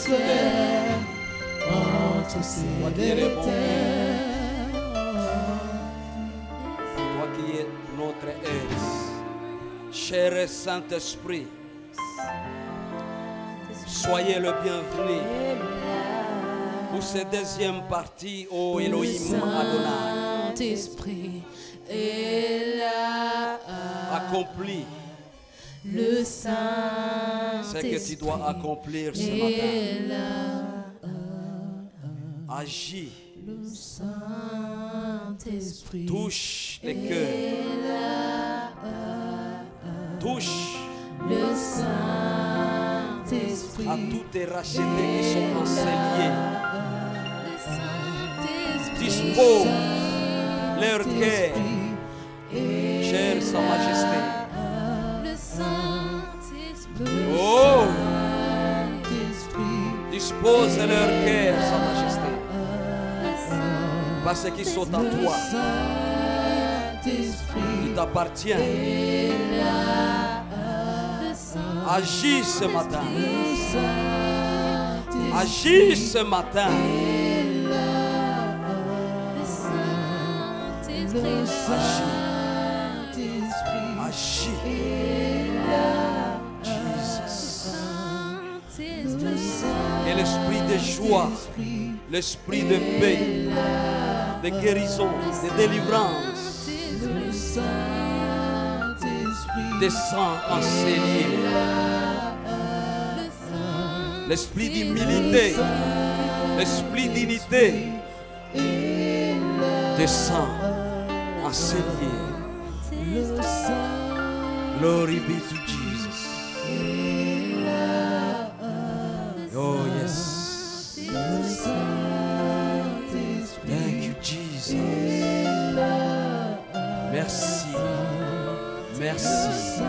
fidèle en tous ces détails. Toi qui es notre aise, cher Saint-Esprit, soyez le bienvenu pour cette deuxième partie, ô Elohim Adonai. Saint-Esprit est là. Accomplis Le ce Saint-Esprit que tu dois accomplir ce est matin. là. Agis, Le Saint-Esprit touche les cœurs, touche le Saint-Esprit à tous tes rachetés qui sont enseignés. Dispose leur cœur, chère Sa Majesté. Oh, dispose leur cœur, Sa Majesté, parce qu'ils sont en toi. Il t'appartient. Agis ce matin. Agis ce matin. Agis. Que l'esprit de joie, l'esprit de paix, de guérison, de délivrance descend en ces lieux. L'esprit d'humilité, l'esprit d'unité descend en ces lieux. Glory be to Jesus. Oh yes. Thank you Jesus. Merci. Merci.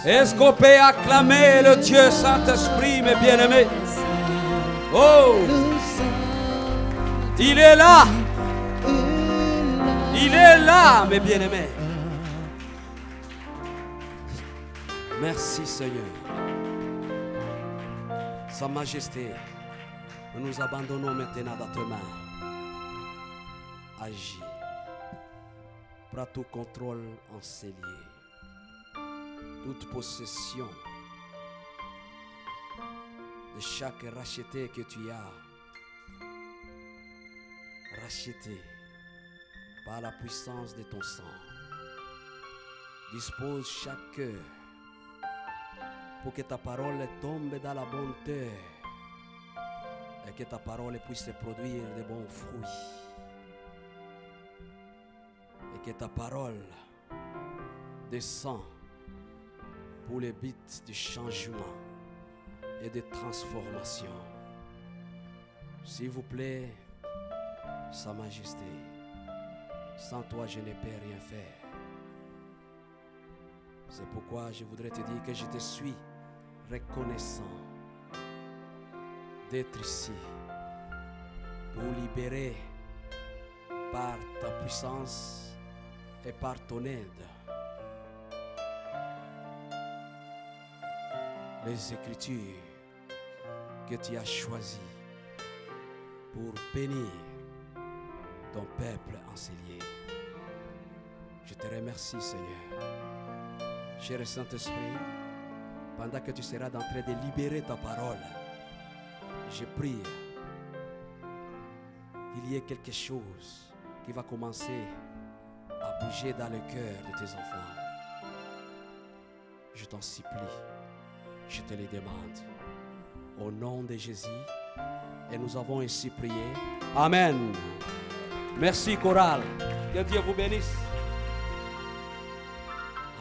Est-ce qu'on peut acclamer le Dieu Saint-Esprit, mes bien-aimés? Oh, il est là. Il est là, mes bien-aimés. Merci Seigneur. Sa Majesté, nous nous abandonnons maintenant dans tes mains. Agis. Prends tout contrôle en ces lieux. Toute possession de chaque racheté que tu as racheté par la puissance de ton sang. Dispose chaque cœur pour que ta parole tombe dans la bonne terre et que ta parole puisse produire de bons fruits. Et que ta parole descend pour les buts de changement et de transformation. S'il vous plaît, Sa Majesté, sans toi je ne peux rien faire. C'est pourquoi je voudrais te dire que je te suis reconnaissant d'être ici pour libérer par ta puissance et par ton aide les Écritures que tu as choisies pour bénir ton peuple en ces lieux. Je te remercie, Seigneur. Cher Saint-Esprit, pendant que tu seras en train de libérer ta parole, je prie qu'il y ait quelque chose qui va commencer à bouger dans le cœur de tes enfants. Je t'en supplie, je te le demande. Au nom de Jésus, et nous avons ainsi prié. Amen. Merci, chorale. Que Dieu vous bénisse.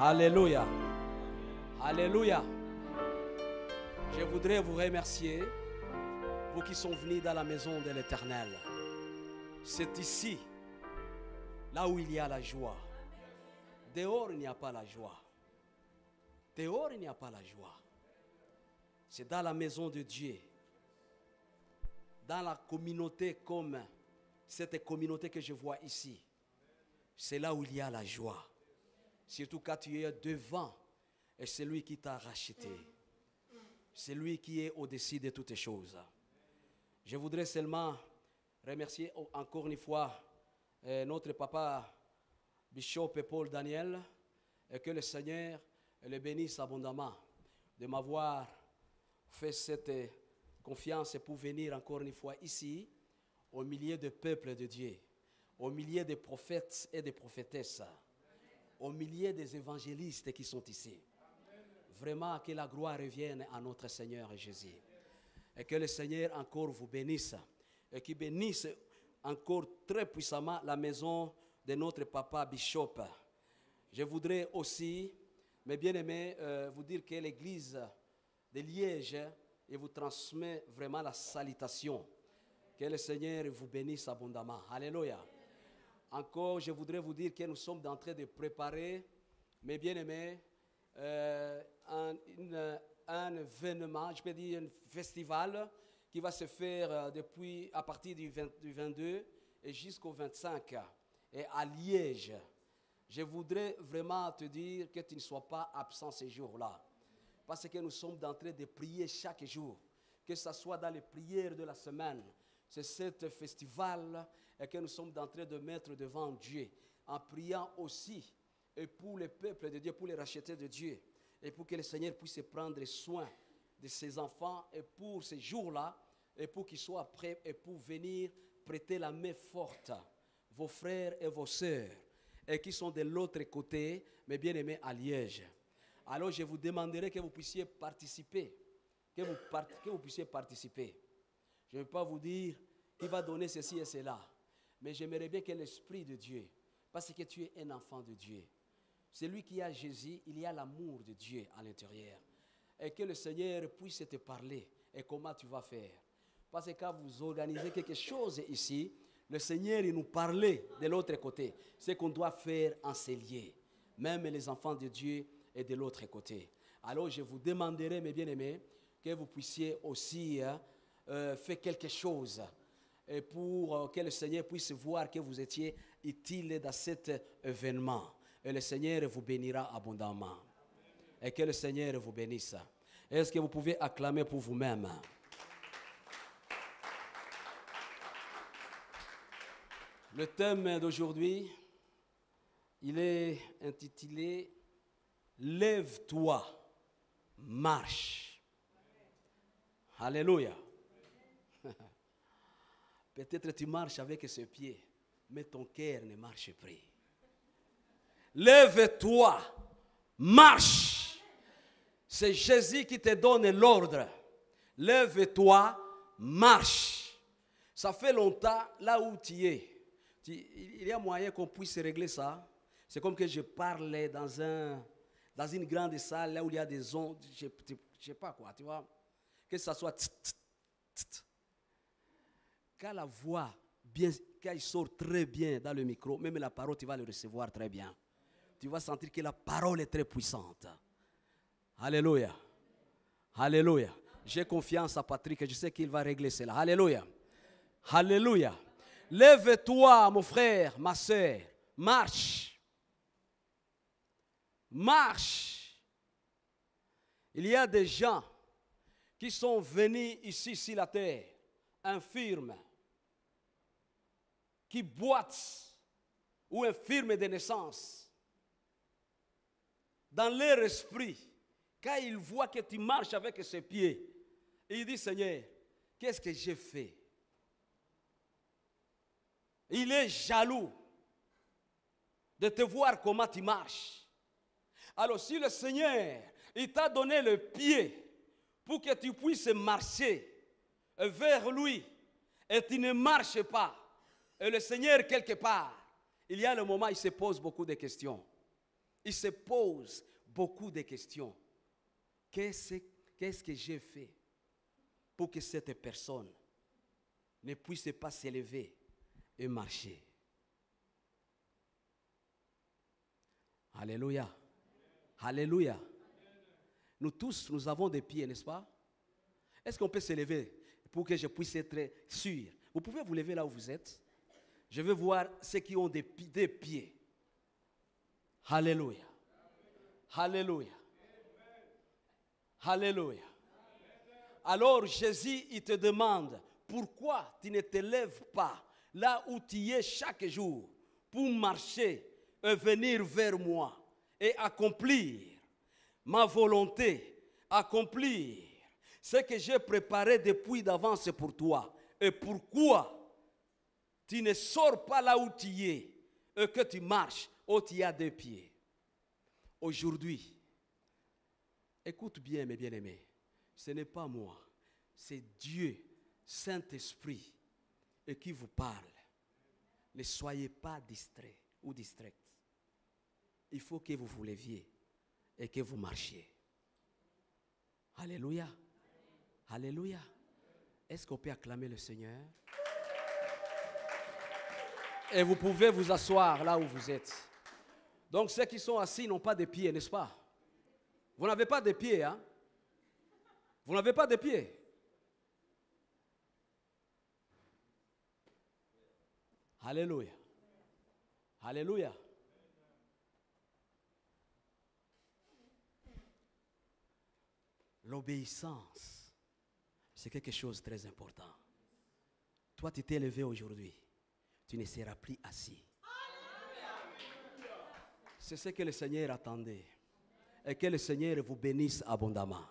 Alléluia. Alléluia. Je voudrais vous remercier, vous qui sont venus dans la maison de l'Éternel. C'est ici, là où il y a la joie. Dehors, il n'y a pas la joie. Dehors, il n'y a pas la joie. C'est dans la maison de Dieu, dans la communauté comme cette communauté que je vois ici. C'est là où il y a la joie. Surtout quand tu es devant et c'est lui qui t'a racheté. C'est lui qui est au-dessus de toutes choses. Je voudrais seulement remercier encore une fois notre papa Bishop Paul Daniel, et que le Seigneur le bénisse abondamment de m'avoir fait cette confiance pour venir encore une fois ici, au milieu du peuple de Dieu, au milieu des prophètes et des prophétesses, au milieu des évangélistes qui sont ici. Vraiment que la gloire revienne à notre Seigneur Jésus. Et que le Seigneur encore vous bénisse. Et qu'il bénisse encore très puissamment la maison de notre papa Bishop. Je voudrais aussi, mes bien-aimés, vous dire que l'église de Liège vous transmet vraiment la salutation. Que le Seigneur vous bénisse abondamment. Alléluia. Encore, je voudrais vous dire que nous sommes en train de préparer, mes bien-aimés, un événement, je peux dire un festival qui va se faire depuis à partir du 22 et jusqu'au 25 et à Liège. Je voudrais vraiment te dire que tu ne sois pas absent ces jours-là, parce que nous sommes en train de prier chaque jour, que ce soit dans les prières de la semaine. C'est ce festival que nous sommes en train de mettre devant Dieu, en priant aussi et pour le peuple de Dieu, pour les rachetés de Dieu, et pour que le Seigneur puisse prendre soin de ses enfants, et pour ces jours-là, et pour qu'ils soient prêts, et pour venir prêter la main forte, vos frères et vos sœurs, et qui sont de l'autre côté, mes bien-aimés à Liège. Alors je vous demanderai que vous puissiez participer, que vous puissiez participer. Je ne vais pas vous dire qu'il va donner ceci et cela, mais j'aimerais bien que l'Esprit de Dieu, parce que tu es un enfant de Dieu, celui qui a Jésus, il y a l'amour de Dieu à l'intérieur. Et que le Seigneur puisse te parler et comment tu vas faire. Parce que quand vous organisez quelque chose ici, le Seigneur il nous parlait de l'autre côté. Ce qu'on doit faire en ces lieux. Même les enfants de Dieu et de l'autre côté. Alors je vous demanderai, mes bien-aimés, que vous puissiez aussi faire quelque chose. Et pour que le Seigneur puisse voir que vous étiez utile dans cet événement. Et le Seigneur vous bénira abondamment. Et que le Seigneur vous bénisse. Est-ce que vous pouvez acclamer pour vous-même? Le thème d'aujourd'hui, il est intitulé « Lève-toi, marche ». Alléluia. Peut-être tu marches avec ses pieds, mais ton cœur ne marche pas. Lève-toi, marche. C'est Jésus qui te donne l'ordre. Lève-toi, marche. Ça fait longtemps là où tu es. Il y a moyen qu'on puisse régler ça. C'est comme que je parlais dans une grande salle là où il y a des ondes, je ne sais pas quoi, tu vois. Que ça soit quand la voix, quand il sort très bien dans le micro, même la parole, tu vas le recevoir très bien. Tu vas sentir que la parole est très puissante. Alléluia. Alléluia. J'ai confiance à Patrick, je sais qu'il va régler cela. Alléluia. Alléluia. Lève-toi, mon frère, ma soeur. Marche. Marche. Il y a des gens qui sont venus ici sur la terre, infirmes, qui boitent ou infirmes de naissance. Dans leur esprit, quand ils voient que tu marches avec ses pieds, ils disent, Seigneur, qu'est-ce que j'ai fait? Il est jaloux de te voir comment tu marches. Alors si le Seigneur, il t'a donné le pied pour que tu puisses marcher vers lui et tu ne marches pas, et le Seigneur quelque part, il y a le moment où il se pose beaucoup de questions. Il se pose beaucoup de questions. Qu'est-ce que j'ai fait pour que cette personne ne puisse pas s'élever et marcher? Alléluia. Alléluia. Nous tous, nous avons des pieds, n'est-ce pas? Est-ce qu'on peut s'élever pour que je puisse être sûr? Vous pouvez vous lever là où vous êtes. Je veux voir ceux qui ont des pieds. Alléluia. Alléluia. Alléluia. Alors Jésus, il te demande, pourquoi tu ne te lèves pas là où tu es chaque jour pour marcher et venir vers moi et accomplir ma volonté, accomplir ce que j'ai préparé depuis d'avance pour toi. Et pourquoi tu ne sors pas là où tu es et que tu marches où tu as 2 pieds. Aujourd'hui, écoute bien mes bien-aimés, ce n'est pas moi, c'est Dieu, Saint-Esprit, et qui vous parle. Ne soyez pas distraits ou distraites. Il faut que vous vous leviez et que vous marchiez. Alléluia. Alléluia. Est-ce qu'on peut acclamer le Seigneur? Et vous pouvez vous asseoir là où vous êtes. Donc ceux qui sont assis n'ont pas de pieds, n'est-ce pas? Vous n'avez pas de pieds, hein? Vous n'avez pas de pieds. Alléluia. Alléluia. L'obéissance, c'est quelque chose de très important. Toi, tu t'es levé aujourd'hui. Tu ne seras plus assis. C'est ce que le Seigneur attendait. Et que le Seigneur vous bénisse abondamment.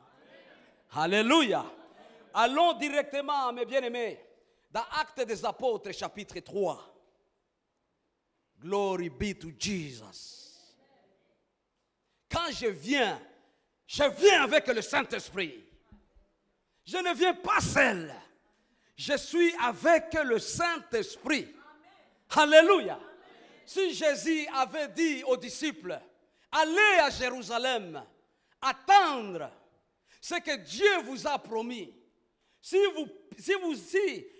Alléluia. Allons directement, mes bien-aimés, dans Actes des Apôtres, chapitre 3. Glory be to Jesus. Quand je viens avec le Saint-Esprit. Je ne viens pas seul. Je suis avec le Saint-Esprit. Alléluia. Si Jésus avait dit aux disciples, allez à Jérusalem, attendre ce que Dieu vous a promis. Si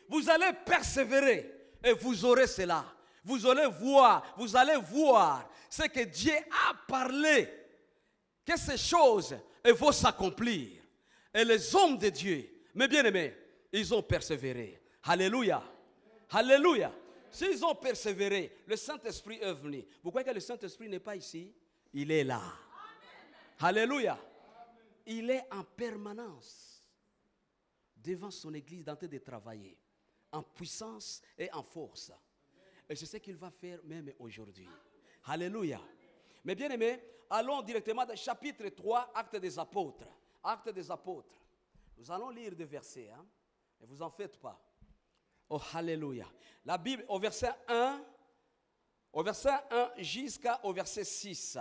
vous allez persévérer, et vous aurez cela. Vous allez voir ce que Dieu a parlé, que ces choses vont s'accomplir. Et les hommes de Dieu, mes bien-aimés, ils ont persévéré. Alléluia. Alléluia. S'ils ont persévéré, le Saint-Esprit est venu. Vous croyez que le Saint-Esprit n'est pas ici? Il est là. Alléluia. Il est en permanence devant son Église en train de travailler en puissance et en force. Et c'est ce qu'il va faire même aujourd'hui. Alléluia. Mais bien aimés, allons directement dans le chapitre 3, Actes des Apôtres. Actes des Apôtres. Nous allons lire des versets. Ne vous en faites pas. Oh, alléluia. La Bible, au verset 1 jusqu'au verset 6.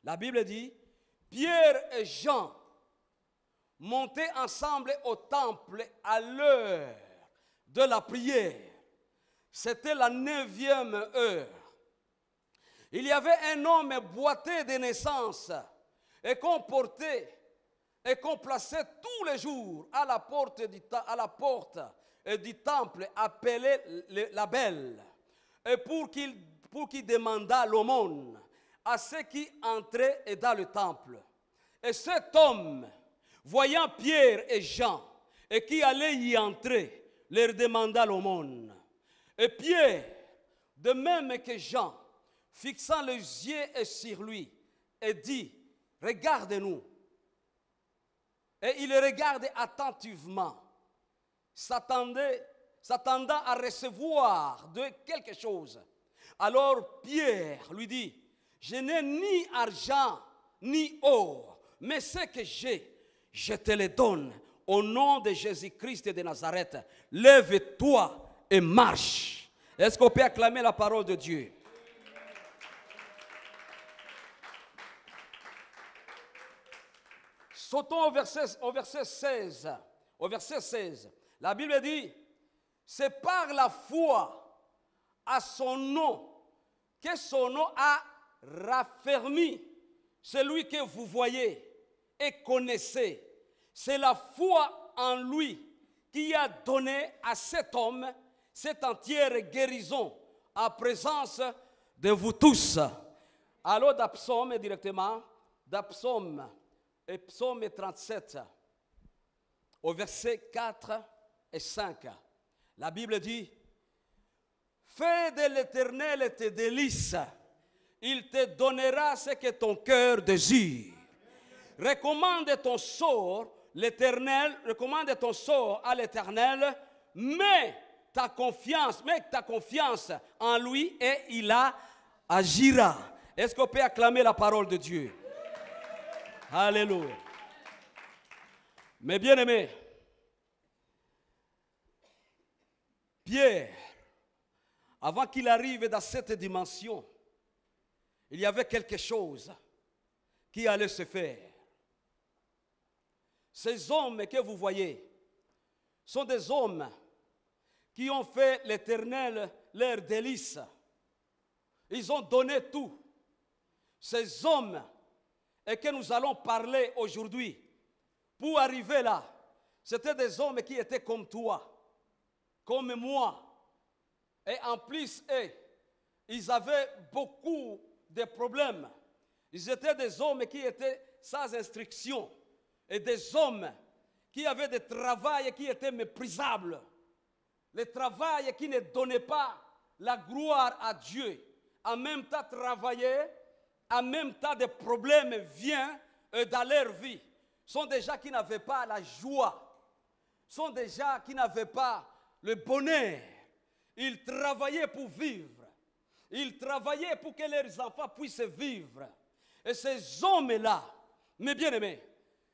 La Bible dit, Pierre et Jean montaient ensemble au temple à l'heure de la prière. C'était la 9e heure. Il y avait un homme boité de naissance et qu'on portait et qu'on plaçait tous les jours à la porte du temple appelé la Belle, et pour qu'il demandât l'aumône à ceux qui entraient dans le temple. Et cet homme, voyant Pierre et Jean, et qui allaient y entrer, leur demanda l'aumône. Et Pierre, de même que Jean, fixant les yeux sur lui, et dit, regarde-nous. Et il regarde attentivement, s'attendant à recevoir de quelque chose. Alors Pierre lui dit, je n'ai ni argent ni or, mais ce que j'ai, je te le donne. Au nom de Jésus-Christ de Nazareth, lève-toi et marche. Est-ce qu'on peut acclamer la parole de Dieu? Sautons au verset 16. Au verset 16, la Bible dit, c'est par la foi à son nom que son nom a raffermi celui que vous voyez et connaissez. C'est la foi en lui qui a donné à cet homme cette entière guérison en présence de vous tous. Alors d'Apsaume directement, d'Apsaume et Psaume 37, au verset 4 et 5, la Bible dit, fais de l'Éternel tes délices, il te donnera ce que ton cœur désire. Recommande ton sort l'Éternel, recommande ton sort à l'Éternel, mets ta confiance en lui et il agira. Est-ce qu'on peut acclamer la parole de Dieu? Alléluia. Mes bien-aimés, Pierre, avant qu'il arrive dans cette dimension, il y avait quelque chose qui allait se faire. Ces hommes que vous voyez sont des hommes qui ont fait l'Éternel leur délice. Ils ont donné tout. Ces hommes et que nous allons parler aujourd'hui, pour arriver là, c'était des hommes qui étaient comme toi, comme moi. Et en plus, ils avaient beaucoup de problèmes. Ils étaient des hommes qui étaient sans instruction. Et des hommes qui avaient des travails qui étaient méprisables. Les travails qui ne donnaient pas la gloire à Dieu. En même temps travailler, en même temps des problèmes viennent dans leur vie. Sont des gens qui n'avaient pas la joie. Sont des gens qui n'avaient pas le bonheur. Ils travaillaient pour vivre. Ils travaillaient pour que leurs enfants puissent vivre. Et ces hommes-là, mes bien-aimés,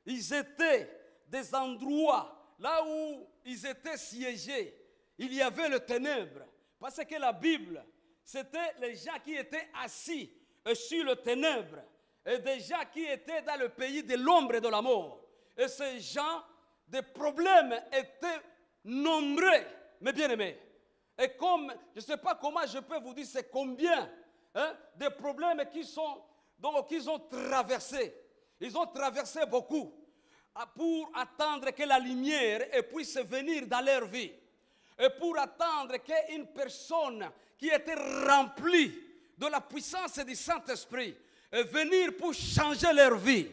ils étaient des endroits là où ils étaient siégés. Il y avait le ténèbre. Parce que la Bible, c'était les gens qui étaient assis sur le ténèbre. Et des gens qui étaient dans le pays de l'ombre et de la mort. Et ces gens, des problèmes étaient nombreux, mes bien-aimés. Et comme, je ne sais pas comment je peux vous dire, c'est combien de problèmes qu'ils ont traversés. Ils ont traversé beaucoup pour attendre que la lumière puisse venir dans leur vie. Et pour attendre qu'une personne qui était remplie de la puissance du Saint-Esprit venir pour changer leur vie.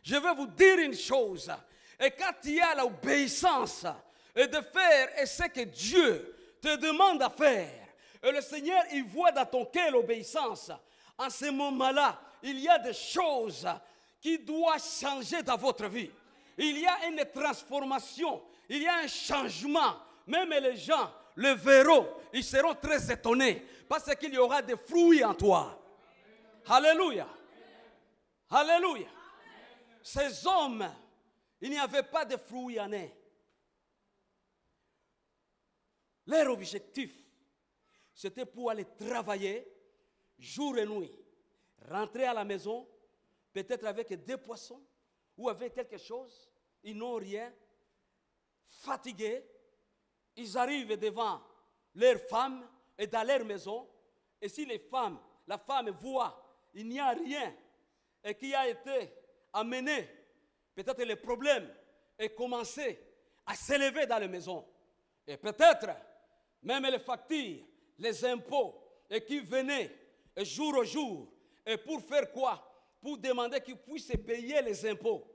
Je vais vous dire une chose. Et quand il y a l'obéissance de faire ce que Dieu te demande à faire, et le Seigneur, il voit dans ton cœur l'obéissance, en ce moment-là, il y a des choses qui doivent changer dans votre vie. Il y a une transformation, il y a un changement. Même les gens le verront, ils seront très étonnés parce qu'il y aura des fruits en toi. Alléluia. Alléluia. Ces hommes, il n'y avait pas de fruits en eux. Leur objectif, c'était pour aller travailler jour et nuit, rentrer à la maison, peut-être avec des poissons ou avec quelque chose. Ils n'ont rien, fatigués. Ils arrivent devant leurs femmes et dans leur maison. Et si la femme voit, il n'y a rien et qui a été amené, peut-être le problème est commencé à s'élever dans la maison. Et peut-être même les factures, les impôts, et qui venaient jour au jour. Et pour faire quoi? Pour demander qu'ils puissent payer les impôts.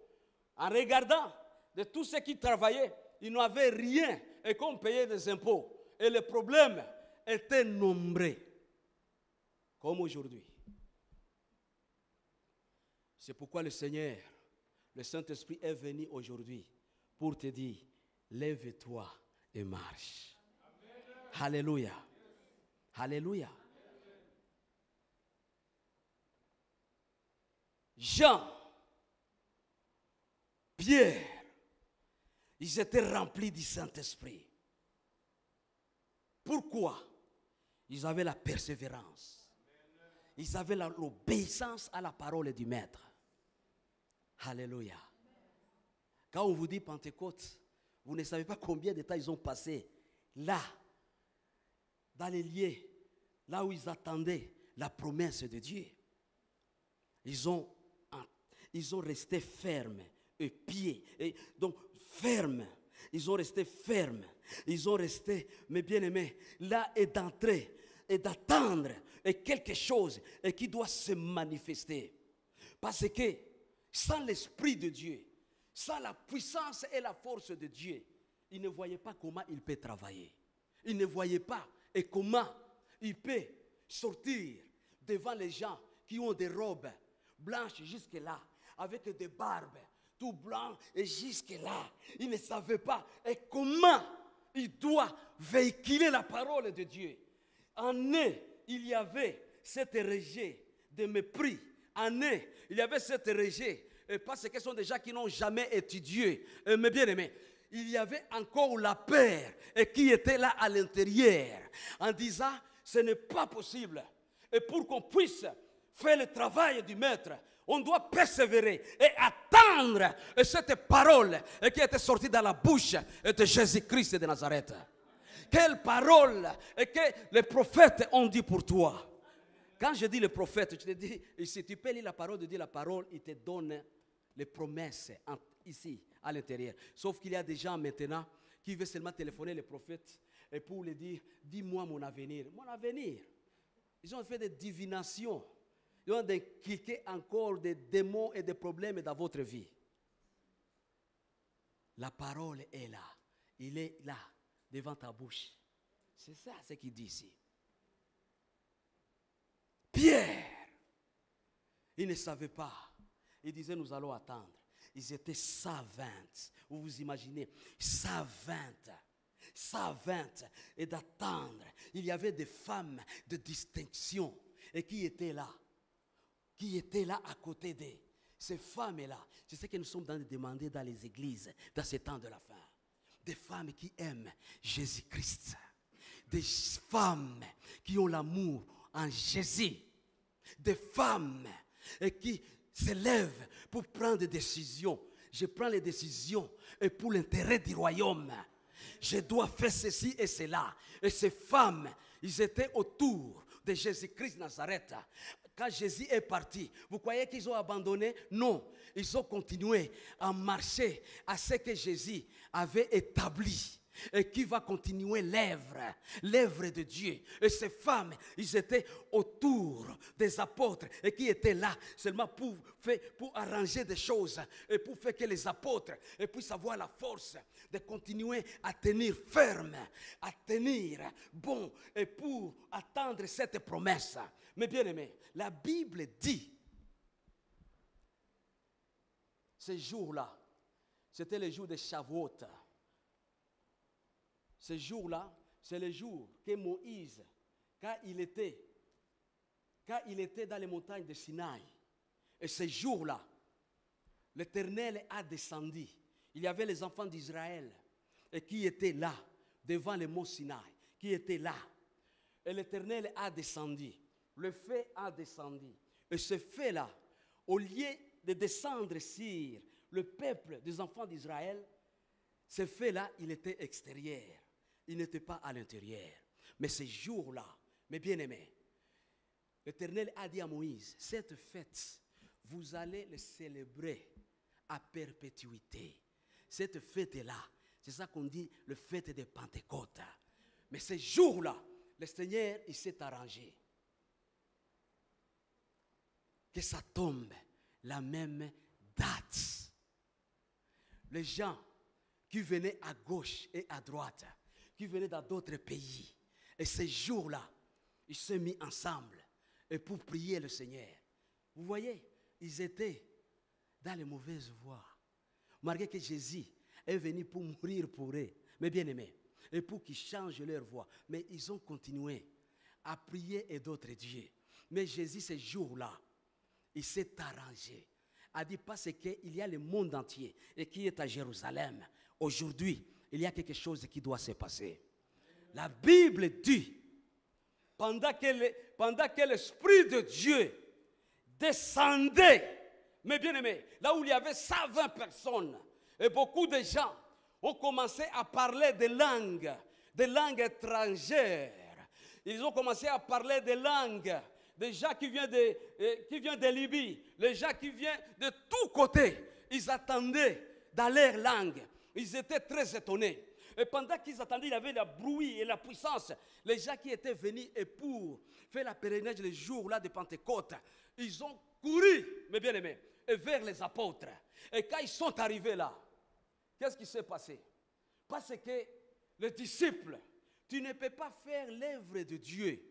En regardant de tous ceux qui travaillaient, ils n'avaient rien et qu'on payait des impôts. Et les problèmes étaient nombreux, comme aujourd'hui. C'est pourquoi le Seigneur, le Saint-Esprit est venu aujourd'hui pour te dire, lève-toi et marche. Amen. Alléluia. Alléluia. Jean, Pierre, ils étaient remplis du Saint-Esprit. Pourquoi? Ils avaient la persévérance. Ils avaient l'obéissance à la parole du Maître. Alléluia. Quand on vous dit Pentecôte, vous ne savez pas combien de temps ils ont passé là, dans les lieux, là où ils attendaient la promesse de Dieu. Ils ont resté fermes et pieds. Et donc, fermes. Ils ont resté fermes. Ils ont resté, mes bien-aimés, là et d'entrer et d'attendre et quelque chose et qui doit se manifester. Parce que sans l'Esprit de Dieu, sans la puissance et la force de Dieu, il ne voyait pas comment il peut travailler. Il ne voyait pas et comment il peut sortir devant les gens qui ont des robes blanches jusque là, avec des barbes, tout blanc, et jusque-là, il ne savait pas et comment il doit véhiculer la parole de Dieu. En eux, il y avait cet rejet de mépris. En eux, il y avait cet rejet, parce que ce sont des gens qui n'ont jamais étudié. Mais bien aimé, il y avait encore la peur et qui était là à l'intérieur, en disant, ce n'est pas possible. Et pour qu'on puisse faire le travail du maître, on doit persévérer et attendre cette parole qui était sortie dans la bouche de Jésus-Christ de Nazareth. Quelle parole que les prophètes ont dit pour toi. Quand je dis les prophètes, je te dis, si tu peux lire la parole de Dieu, la parole, il te donne les promesses ici, à l'intérieur. Sauf qu'il y a des gens maintenant qui veulent seulement téléphoner les prophètes et pour leur dire, dis-moi mon avenir. Mon avenir. Ils ont fait des divinations. Ils ont inculqué encore des démons et des problèmes dans votre vie. La parole est là. Il est là, devant ta bouche. C'est ça ce qu'il dit ici. Pierre, il ne savait pas. Il disait, nous allons attendre. Ils étaient 120. Vous vous imaginez, 120. 120. Et d'attendre. Il y avait des femmes de distinction. Et qui étaient là. Qui étaient là à côté d'eux. Ces femmes-là, c'est ce que nous sommes en train de demander dans les églises, dans ces temps de la fin. Des femmes qui aiment Jésus-Christ. Des femmes qui ont l'amour en Jésus. Des femmes qui se lèvent pour prendre des décisions. Je prends les décisions et pour l'intérêt du royaume. Je dois faire ceci et cela. Et ces femmes, ils étaient autour de Jésus-Christ de Nazareth. Quand Jésus est parti, vous croyez qu'ils ont abandonné? Non, ils ont continué à marcher à ce que Jésus avait établi. Et qui va continuer l'œuvre de Dieu. Et ces femmes, ils étaient autour des apôtres et qui étaient là seulement pour arranger des choses et pour faire que les apôtres puissent avoir la force de continuer à tenir ferme, à tenir bon et pour attendre cette promesse. Mais bien aimé, la Bible dit, ces jours-là, c'était les jours de Shavuot. Ce jour-là, c'est le jour que Moïse, quand il était dans les montagnes de Sinaï, et ce jour-là, l'Éternel a descendu. Il y avait les enfants d'Israël et qui étaient là, devant le mont Sinaï, qui étaient là. Et l'Éternel a descendu. Le feu a descendu. Et ce feu-là, au lieu de descendre sur le peuple des enfants d'Israël, ce feu-là, il était extérieur. Il n'était pas à l'intérieur. Mais ce jour-là, mes bien-aimés, l'Éternel a dit à Moïse, cette fête, vous allez le célébrer à perpétuité. Cette fête-là, c'est ça qu'on dit, le fête de Pentecôte. Mais ce jour-là, le Seigneur, il s'est arrangé. Que ça tombe la même date. Les gens qui venaient à gauche et à droite, qui venaient dans d'autres pays. Et ces jours-là, ils se sont mis ensemble et pour prier le Seigneur. Vous voyez, ils étaient dans les mauvaises voies. Malgré que Jésus est venu pour mourir pour eux, mais bien aimés, et pour qu'ils changent leur voie. Mais ils ont continué à prier et d'autres dieux. Mais Jésus, ces jours-là, il s'est arrangé. A dit parce qu'il y a le monde entier et qui est à Jérusalem. Aujourd'hui, il y a quelque chose qui doit se passer. La Bible dit, pendant que l'Esprit de Dieu descendait, mais bien aimé, là où il y avait 120 personnes, et beaucoup de gens ont commencé à parler des langues étrangères. Ils ont commencé à parler des langues, des gens qui viennent de Libye, les gens qui viennent de tous côtés. Ils attendaient dans leur langue. Ils étaient très étonnés. Et pendant qu'ils attendaient, il y avait le bruit et la puissance. Les gens qui étaient venus et pour faire la pèlerinage le jour-là de Pentecôte, ils ont couru, mes bien-aimés, vers les apôtres. Et quand ils sont arrivés là, qu'est-ce qui s'est passé? Parce que les disciples, tu ne peux pas faire l'œuvre de Dieu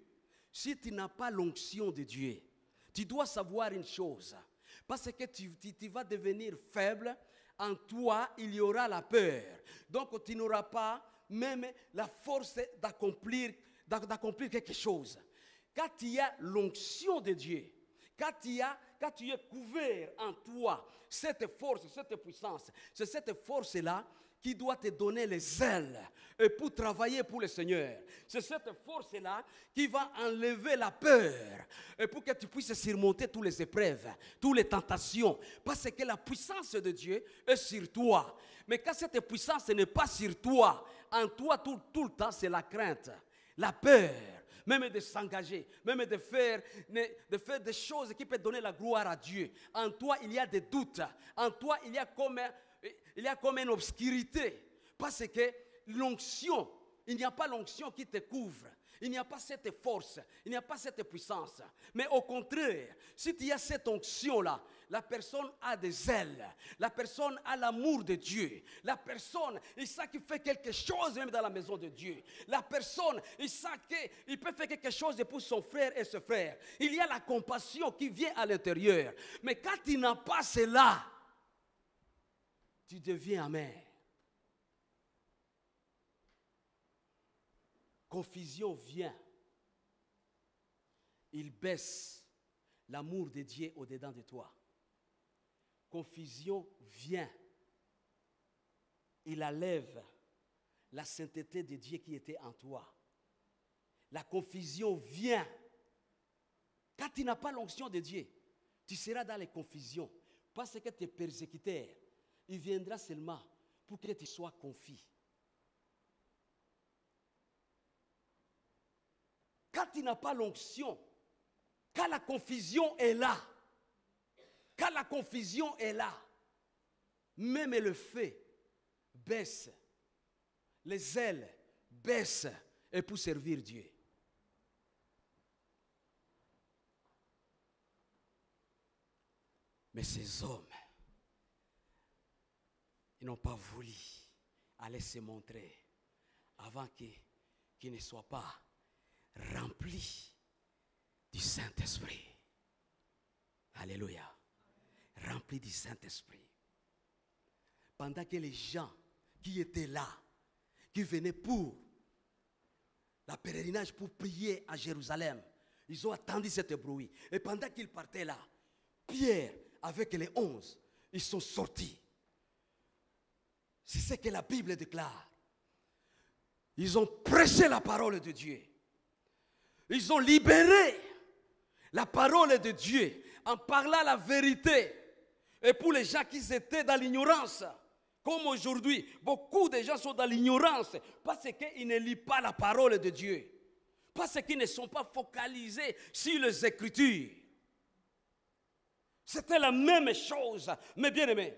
si tu n'as pas l'onction de Dieu. Tu dois savoir une chose. Parce que tu vas devenir faible en toi, il y aura la peur. Donc, tu n'auras pas même la force d'accomplir quelque chose. Quand il y a l'onction de Dieu, quand tu es couvert en toi, cette force, cette puissance, c'est cette force-là qui doit te donner les ailes et pour travailler pour le Seigneur. C'est cette force-là qui va enlever la peur et pour que tu puisses surmonter toutes les épreuves, toutes les tentations. Parce que la puissance de Dieu est sur toi. Mais quand cette puissance n'est pas sur toi, en toi tout le temps, c'est la crainte, la peur. Même de s'engager, même de faire des choses qui peuvent donner la gloire à Dieu. En toi, il y a des doutes. En toi, il y a comme une obscurité. Parce que l'onction, il n'y a pas l'onction qui te couvre. Il n'y a pas cette force, il n'y a pas cette puissance. Mais au contraire, si tu as cette onction-là, la personne a des ailes. La personne a l'amour de Dieu. La personne, il sait qu'il fait quelque chose même dans la maison de Dieu. La personne, il sait qu'il peut faire quelque chose pour son frère et ses frères. Il y a la compassion qui vient à l'intérieur. Mais quand tu n'as pas cela, tu deviens amer. Confusion vient. Il baisse l'amour de Dieu au-dedans de toi. Confusion vient. Il enlève la sainteté de Dieu qui était en toi. La confusion vient. Quand tu n'as pas l'onction de Dieu, tu seras dans les confusions. Parce que tes persécuteurs, il viendra seulement pour que tu sois confus. Quand tu n'as pas l'onction, quand la confusion est là, même le feu baisse, les ailes baissent et pour servir Dieu. Mais ces hommes, ils n'ont pas voulu aller se montrer avant qu'ils ne soient pas remplis du Saint-Esprit. Alléluia. Remplis du Saint-Esprit. Pendant que les gens qui étaient là, qui venaient pour la pèlerinage, pour prier à Jérusalem, ils ont attendu ce bruit. Et pendant qu'ils partaient là, Pierre, avec les 11, ils sont sortis. C'est ce que la Bible déclare. Ils ont prêché la parole de Dieu. Ils ont libéré la parole de Dieu en parlant la vérité. Et pour les gens qui étaient dans l'ignorance, comme aujourd'hui, beaucoup de gens sont dans l'ignorance parce qu'ils ne lisent pas la parole de Dieu. Parce qu'ils ne sont pas focalisés sur les Écritures. C'était la même chose, mes bien-aimés.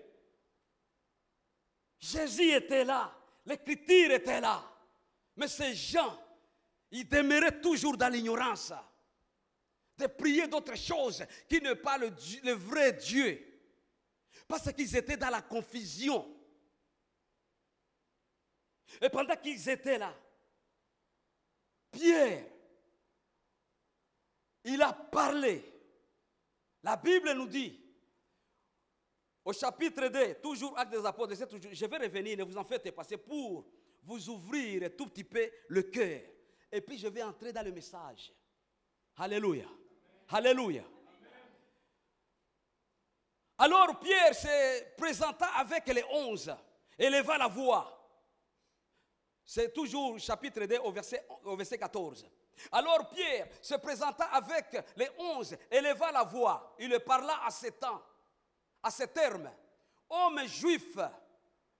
Jésus était là, l'Écriture était là. Mais ces gens, ils demeuraient toujours dans l'ignorance. De prier d'autres choses qui ne pas le vrai Dieu. Parce qu'ils étaient dans la confusion. Et pendant qu'ils étaient là, Pierre, il a parlé. La Bible nous dit, au chapitre 2, toujours Actes des Apôtres, je vais revenir, ne vous en faites pas, c'est pour vous ouvrir un tout petit peu le cœur. Et puis je vais entrer dans le message. Alléluia. Alléluia. Alors Pierre se présenta avec les 11, éleva la voix. C'est toujours chapitre 2 au verset 14. Alors Pierre se présenta avec les 11, éleva la voix. Il parla à ces temps, à ces termes. Hommes juifs,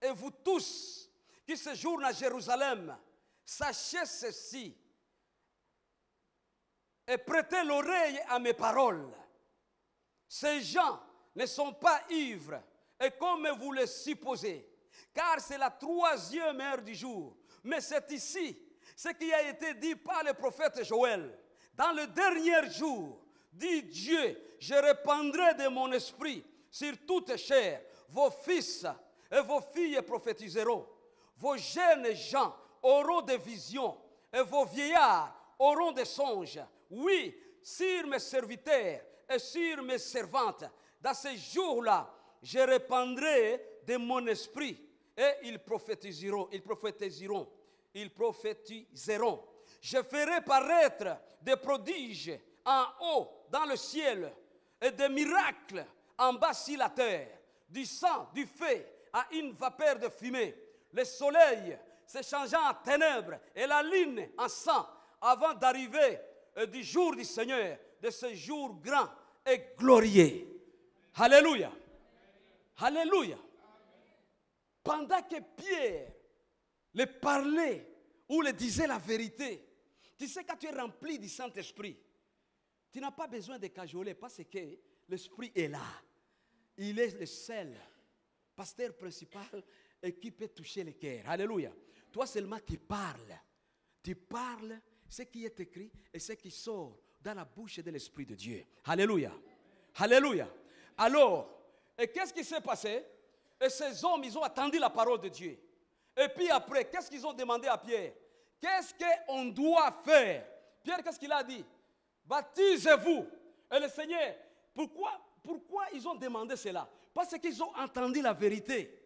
et vous tous qui séjournez à Jérusalem, sachez ceci et prêtez l'oreille à mes paroles. Ces gens ne sont pas ivres, et comme vous le supposez, car c'est la 3e heure du jour. Mais c'est ici ce qui a été dit par le prophète Joël. Dans le dernier jour, dit Dieu, je répandrai de mon esprit sur toute chair. Vos fils et vos filles prophétiseront. Vos jeunes gens auront des visions et vos vieillards auront des songes. Oui, sur mes serviteurs et sur mes servantes, dans ces jours-là, je répandrai de mon esprit et ils prophétiseront. Je ferai paraître des prodiges en haut dans le ciel et des miracles en bas sur la terre, du sang, du feu à une vapeur de fumée. Le soleil se changeant en ténèbres et la lune en sang avant d'arriver du jour du Seigneur, de ce jour grand et glorieux. Alléluia. Alléluia. Pendant que Pierre le parlait ou le disait la vérité, tu sais, quand tu es rempli du Saint-Esprit, tu n'as pas besoin de cajoler parce que l'Esprit est là. Il est le seul pasteur principal et qui peut toucher les cœurs. Alléluia. Toi seulement tu parles. Tu parles ce qui est écrit et ce qui sort dans la bouche de l'Esprit de Dieu. Alléluia. Alléluia. Alors, et qu'est-ce qui s'est passé? Et ces hommes, ils ont attendu la parole de Dieu. Et puis après, qu'est-ce qu'ils ont demandé à Pierre? Qu'est-ce qu'on doit faire? Pierre, qu'est-ce qu'il a dit? Baptisez-vous. Et le Seigneur, pourquoi ils ont demandé cela? Parce qu'ils ont entendu la vérité.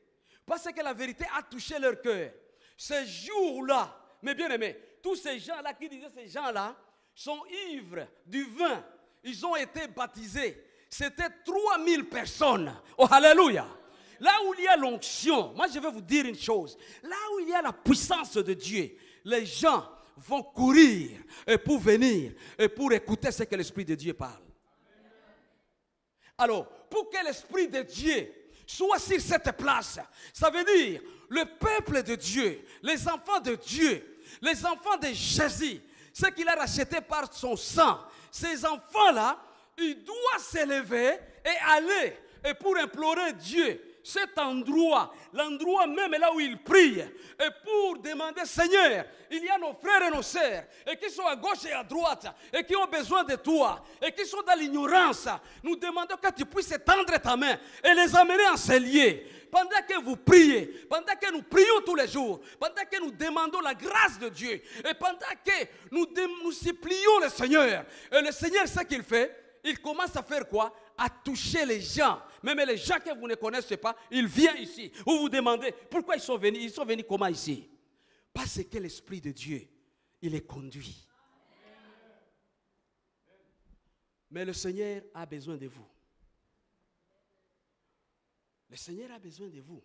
Parce que la vérité a touché leur cœur. Ce jour-là, mes bien-aimés, tous ces gens-là qui disaient ces gens-là sont ivres du vin. Ils ont été baptisés. C'était 3000 personnes. Oh, alléluia. Là où il y a l'onction, moi je vais vous dire une chose. Là où il y a la puissance de Dieu, les gens vont courir pour venir et pour écouter ce que l'Esprit de Dieu parle. Alors, pour que l'Esprit de Dieu soit sur cette place, ça veut dire le peuple de Dieu, les enfants de Dieu, les enfants de Jésus, ceux qu'il a rachetés par son sang, ces enfants-là, ils doivent s'élever et aller et pour implorer Dieu. Cet endroit, l'endroit même là où ils prient, et pour demander, Seigneur, il y a nos frères et nos sœurs, et qui sont à gauche et à droite, et qui ont besoin de toi, et qui sont dans l'ignorance. Nous demandons que tu puisses étendre ta main et les amener en ces lieux. Pendant que vous priez, pendant que nous prions tous les jours, pendant que nous demandons la grâce de Dieu, et pendant que nous supplions le Seigneur, et le Seigneur, ce qu'il fait, il commence à faire quoi? À toucher les gens. Même les gens que vous ne connaissez pas, ils viennent ici. Vous vous demandez pourquoi ils sont venus. Ils sont venus comment ici? Parce que l'Esprit de Dieu, il les conduit. Mais le Seigneur a besoin de vous. Le Seigneur a besoin de vous.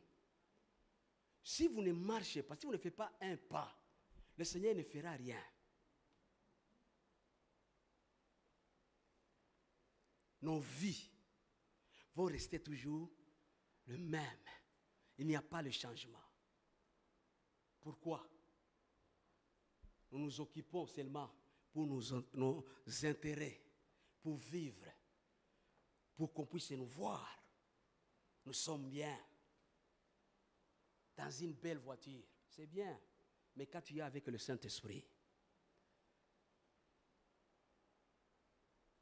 Si vous ne marchez pas, si vous ne faites pas un pas, le Seigneur ne fera rien. Nos vies vont rester toujours le même. Il n'y a pas de changement. Pourquoi? Nous nous occupons seulement pour nos intérêts, pour vivre, pour qu'on puisse nous voir. Nous sommes bien dans une belle voiture. C'est bien. Mais quand tu es avec le Saint-Esprit,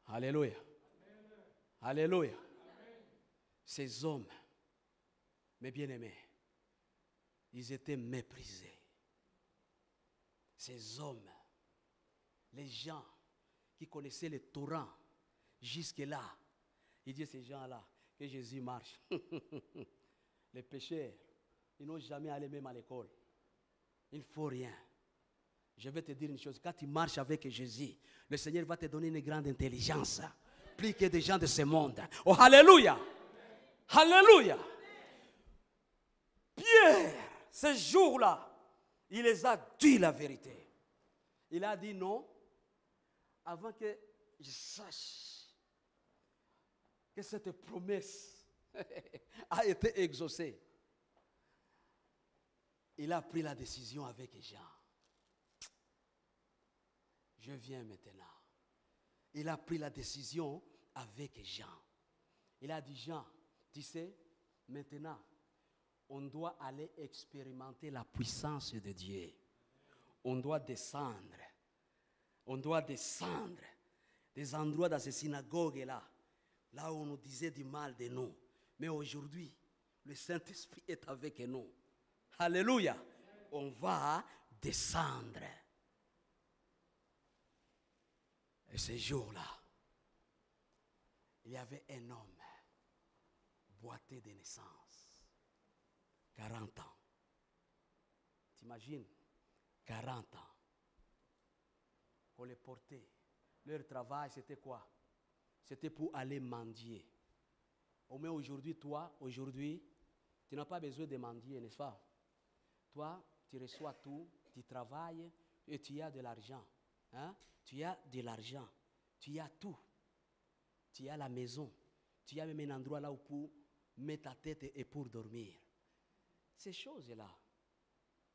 alléluia. Alléluia. Ces hommes, mes bien-aimés, ils étaient méprisés. Ces hommes, les gens qui connaissaient le Torah jusque-là, ils disaient ces gens-là, que Jésus marche. Les pécheurs, ils n'ont jamais allé même à l'école. Il ne faut rien. Je vais te dire une chose, quand tu marches avec Jésus, le Seigneur va te donner une grande intelligence. Plus que des gens de ce monde. Oh, alléluia. Alléluia. Pierre, ce jour-là, il les a dit la vérité. Il a dit non, avant que je sache que cette promesse a été exaucée. Il a pris la décision avec Jean. Je viens maintenant. Il a pris la décision avec Jean. Il a dit, Jean, tu sais, maintenant, on doit aller expérimenter la puissance de Dieu. On doit descendre. On doit descendre des endroits dans ces synagogues-là, là où on nous disait du mal de nous. Mais aujourd'hui, le Saint-Esprit est avec nous. Alléluia. On va descendre. Et ce jour-là, il y avait un homme boiter de naissance. 40 ans. T'imagines? 40 ans. Qu'on les portait. Leur travail, c'était quoi? C'était pour aller mendier. Au moins aujourd'hui, toi, tu n'as pas besoin de mendier, n'est-ce pas? Toi, tu reçois tout, tu travailles et tu as de l'argent. Hein? Tu as de l'argent. Tu as tout. Tu as la maison. Tu as même un endroit là où pour mettre ta tête et pour dormir. Ces choses-là,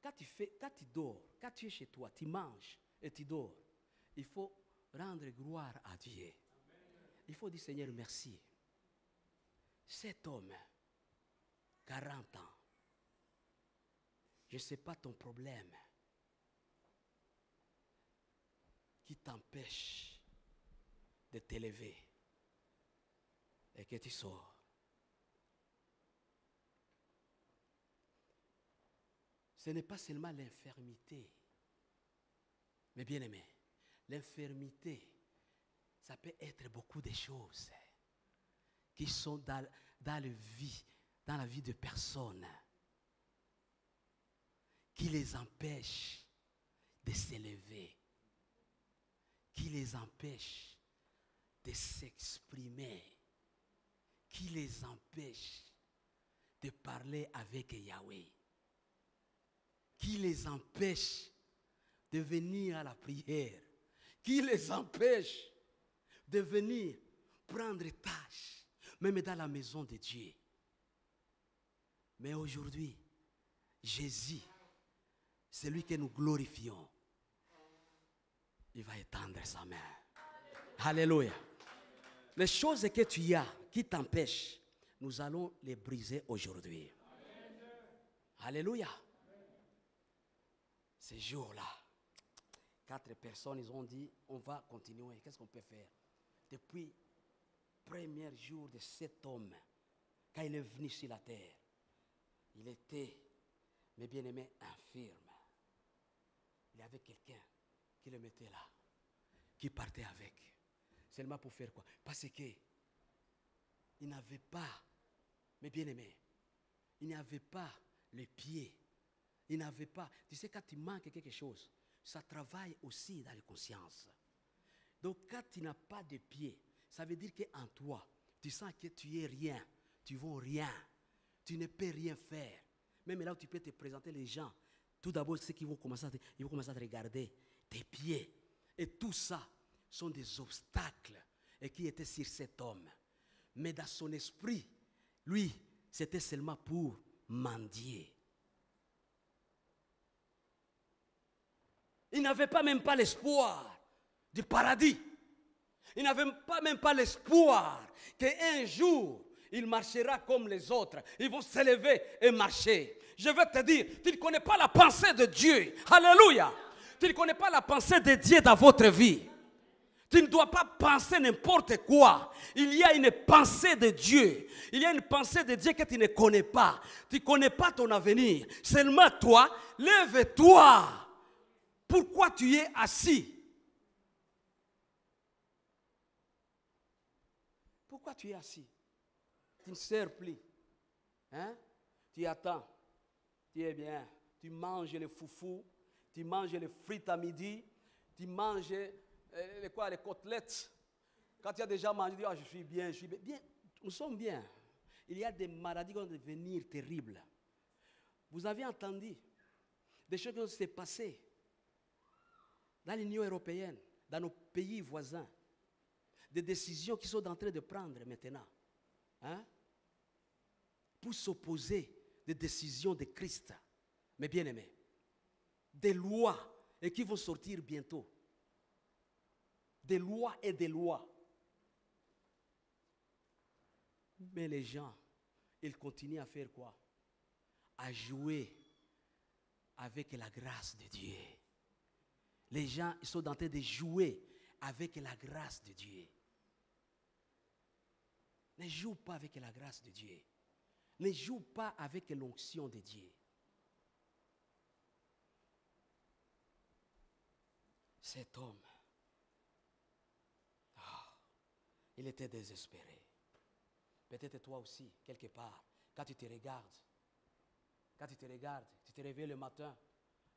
quand tu dors, quand tu es chez toi, tu manges et tu dors, il faut rendre gloire à Dieu. Il faut dire, Seigneur, merci. Cet homme, 40 ans, je ne sais pas ton problème qui t'empêche de t'élever et que tu sors. Ce n'est pas seulement l'infirmité, mais bien aimé, l'infirmité, ça peut être beaucoup de choses qui sont dans la vie de personnes, qui les empêchent de s'élever, qui les empêchent de s'exprimer, qui les empêchent de parler avec Yahweh, qui les empêchent de venir à la prière, qui les empêchent de venir prendre tâche, même dans la maison de Dieu. Mais aujourd'hui, Jésus, celui que nous glorifions, il va étendre sa main. Alléluia. Les choses que tu as qui t'empêchent, nous allons les briser aujourd'hui. Alléluia. Ces jours-là, 4 personnes, ils ont dit, on va continuer. Qu'est-ce qu'on peut faire? Depuis le premier jour de cet homme, quand il est venu sur la terre, il était, mes bien-aimés, infirme. Il y avait quelqu'un qui le mettait là, qui partait avec. Seulement pour faire quoi? Parce que il n'avait pas, mes bien-aimés, il n'avait pas le pied. Il n'avait pas. Tu sais, quand il manque quelque chose, ça travaille aussi dans la conscience. Donc, quand tu n'as pas de pied, ça veut dire qu'en toi, tu sens que tu es rien, tu ne vaux rien, tu ne peux rien faire. Même là où tu peux te présenter les gens, tout d'abord, ceux qui vont commencer à te regarder, tes pieds. Et tout ça sont des obstacles et qui étaient sur cet homme. Mais dans son esprit, lui, c'était seulement pour mendier. Il n'avait pas même pas l'espoir du paradis. Il n'avait même pas l'espoir qu'un jour, il marchera comme les autres. Ils vont s'élever et marcher. Je vais te dire, tu ne connais pas la pensée de Dieu. Alléluia. Tu ne connais pas la pensée de Dieu dans votre vie. Tu ne dois pas penser n'importe quoi. Il y a une pensée de Dieu. Il y a une pensée de Dieu que tu ne connais pas. Tu ne connais pas ton avenir. Seulement toi, lève-toi. Pourquoi tu es assis? Pourquoi tu es assis? Tu ne sers plus. Hein? Tu attends. Tu es bien. Tu manges les foufous. Tu manges les frites à midi. Tu manges les côtelettes. Quand tu as déjà mangé, tu dis, je suis bien, je suis bien. Bien. Nous sommes bien. Il y a des maladies qui vont devenir terribles. Vous avez entendu des choses qui s'est passées dans l'Union européenne, dans nos pays voisins, des décisions qui sont en train de prendre maintenant, hein, pour s'opposer des décisions de Christ, mes bien-aimés, des lois et qui vont sortir bientôt, des lois et des lois. Mais les gens, ils continuent à faire quoi? À jouer avec la grâce de Dieu. Les gens, ils sont en train de jouer avec la grâce de Dieu. Ne joue pas avec la grâce de Dieu. Ne joue pas avec l'onction de Dieu. Cet homme, il était désespéré. Peut-être toi aussi, quelque part, quand tu te regardes, tu te réveilles le matin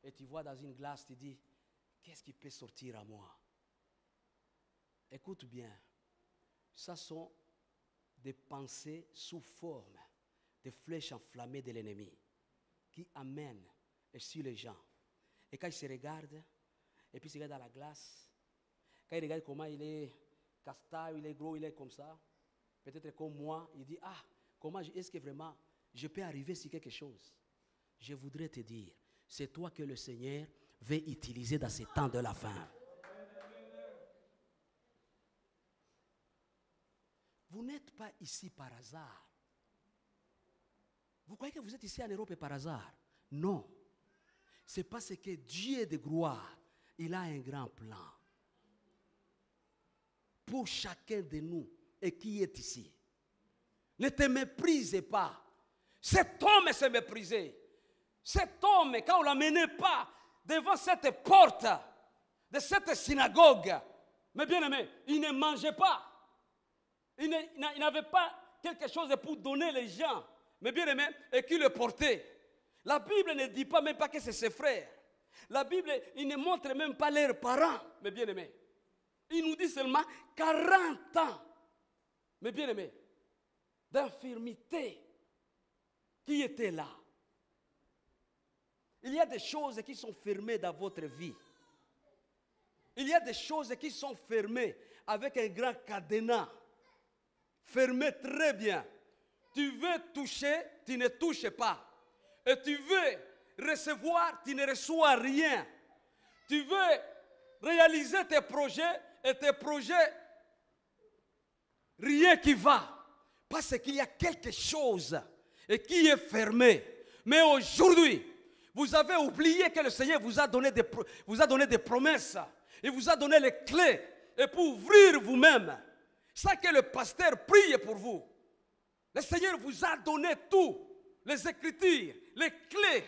et tu vois dans une glace, tu dis, qu'est-ce qui peut sortir à moi? Écoute bien, ça sont des pensées sous forme de flèches enflammées de l'ennemi qui amènent sur les gens. Et quand ils se regardent, et puis ils se regardent dans la glace, quand ils regardent comment il est castagne, il est gros, il est comme ça, peut-être comme moi, il dit, ah, comment est-ce que vraiment je peux arriver sur quelque chose? Je voudrais te dire, c'est toi que le Seigneur veut utiliser dans ces temps de la fin. Vous n'êtes pas ici par hasard. Vous croyez que vous êtes ici en Europe par hasard? Non. C'est parce que Dieu de gloire, il a un grand plan pour chacun de nous et qui est ici. Ne te méprisez pas. Cet homme s'est méprisé. Cet homme, quand on ne l'amenait pas devant cette porte de cette synagogue, mais bien aimé, il ne mangeait pas. Il n'avait pas quelque chose pour donner les gens, mais bien aimé, et qui le portait. La Bible ne dit pas même pas que c'est ses frères. La Bible, il ne montre même pas leurs parents, mais bien aimé. Il nous dit seulement 40 ans, mais bien aimé, d'infirmité qui était là. Il y a des choses qui sont fermées dans votre vie. Il y a des choses qui sont fermées avec un grand cadenas. Fermé très bien. Tu veux toucher, tu ne touches pas. Et tu veux recevoir, tu ne reçois rien. Tu veux réaliser tes projets et tes projets, rien qui va. Parce qu'il y a quelque chose et qui est fermé. Mais aujourd'hui, vous avez oublié que le Seigneur vous a donné des promesses. Il vous a donné les clés. Et pour ouvrir vous-même, ça que le pasteur prie pour vous. Le Seigneur vous a donné tout, les Écritures, les clés.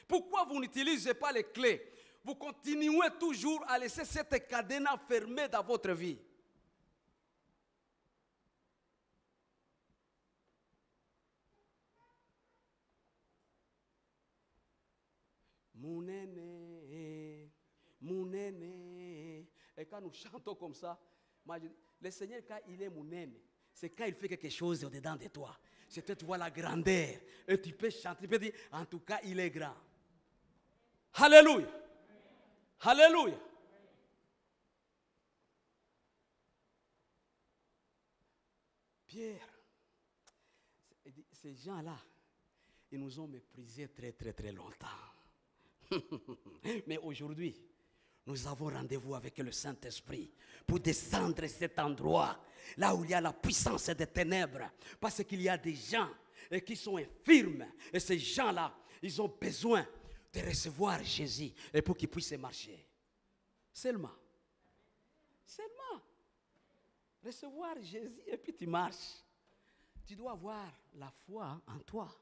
Pourquoi vous n'utilisez pas les clés? Vous continuez toujours à laisser cette cadenas fermée dans votre vie. Mounene, mounene. Et quand nous chantons comme ça, le Seigneur, quand il est mounene, c'est quand il fait quelque chose au-dedans de toi. C'est que tu vois la grandeur. Et tu peux chanter, tu peux dire, en tout cas, il est grand. Alléluia. Alléluia. Pierre, ces gens-là, ils nous ont méprisés très, très, très longtemps. Mais aujourd'hui, nous avons rendez-vous avec le Saint-Esprit pour descendre cet endroit, là où il y a la puissance des ténèbres. Parce qu'il y a des gens qui sont infirmes. Et ces gens-là, ils ont besoin de recevoir Jésus et pour qu'ils puissent marcher. Seulement. Recevoir Jésus et puis tu marches. Tu dois avoir la foi en toi.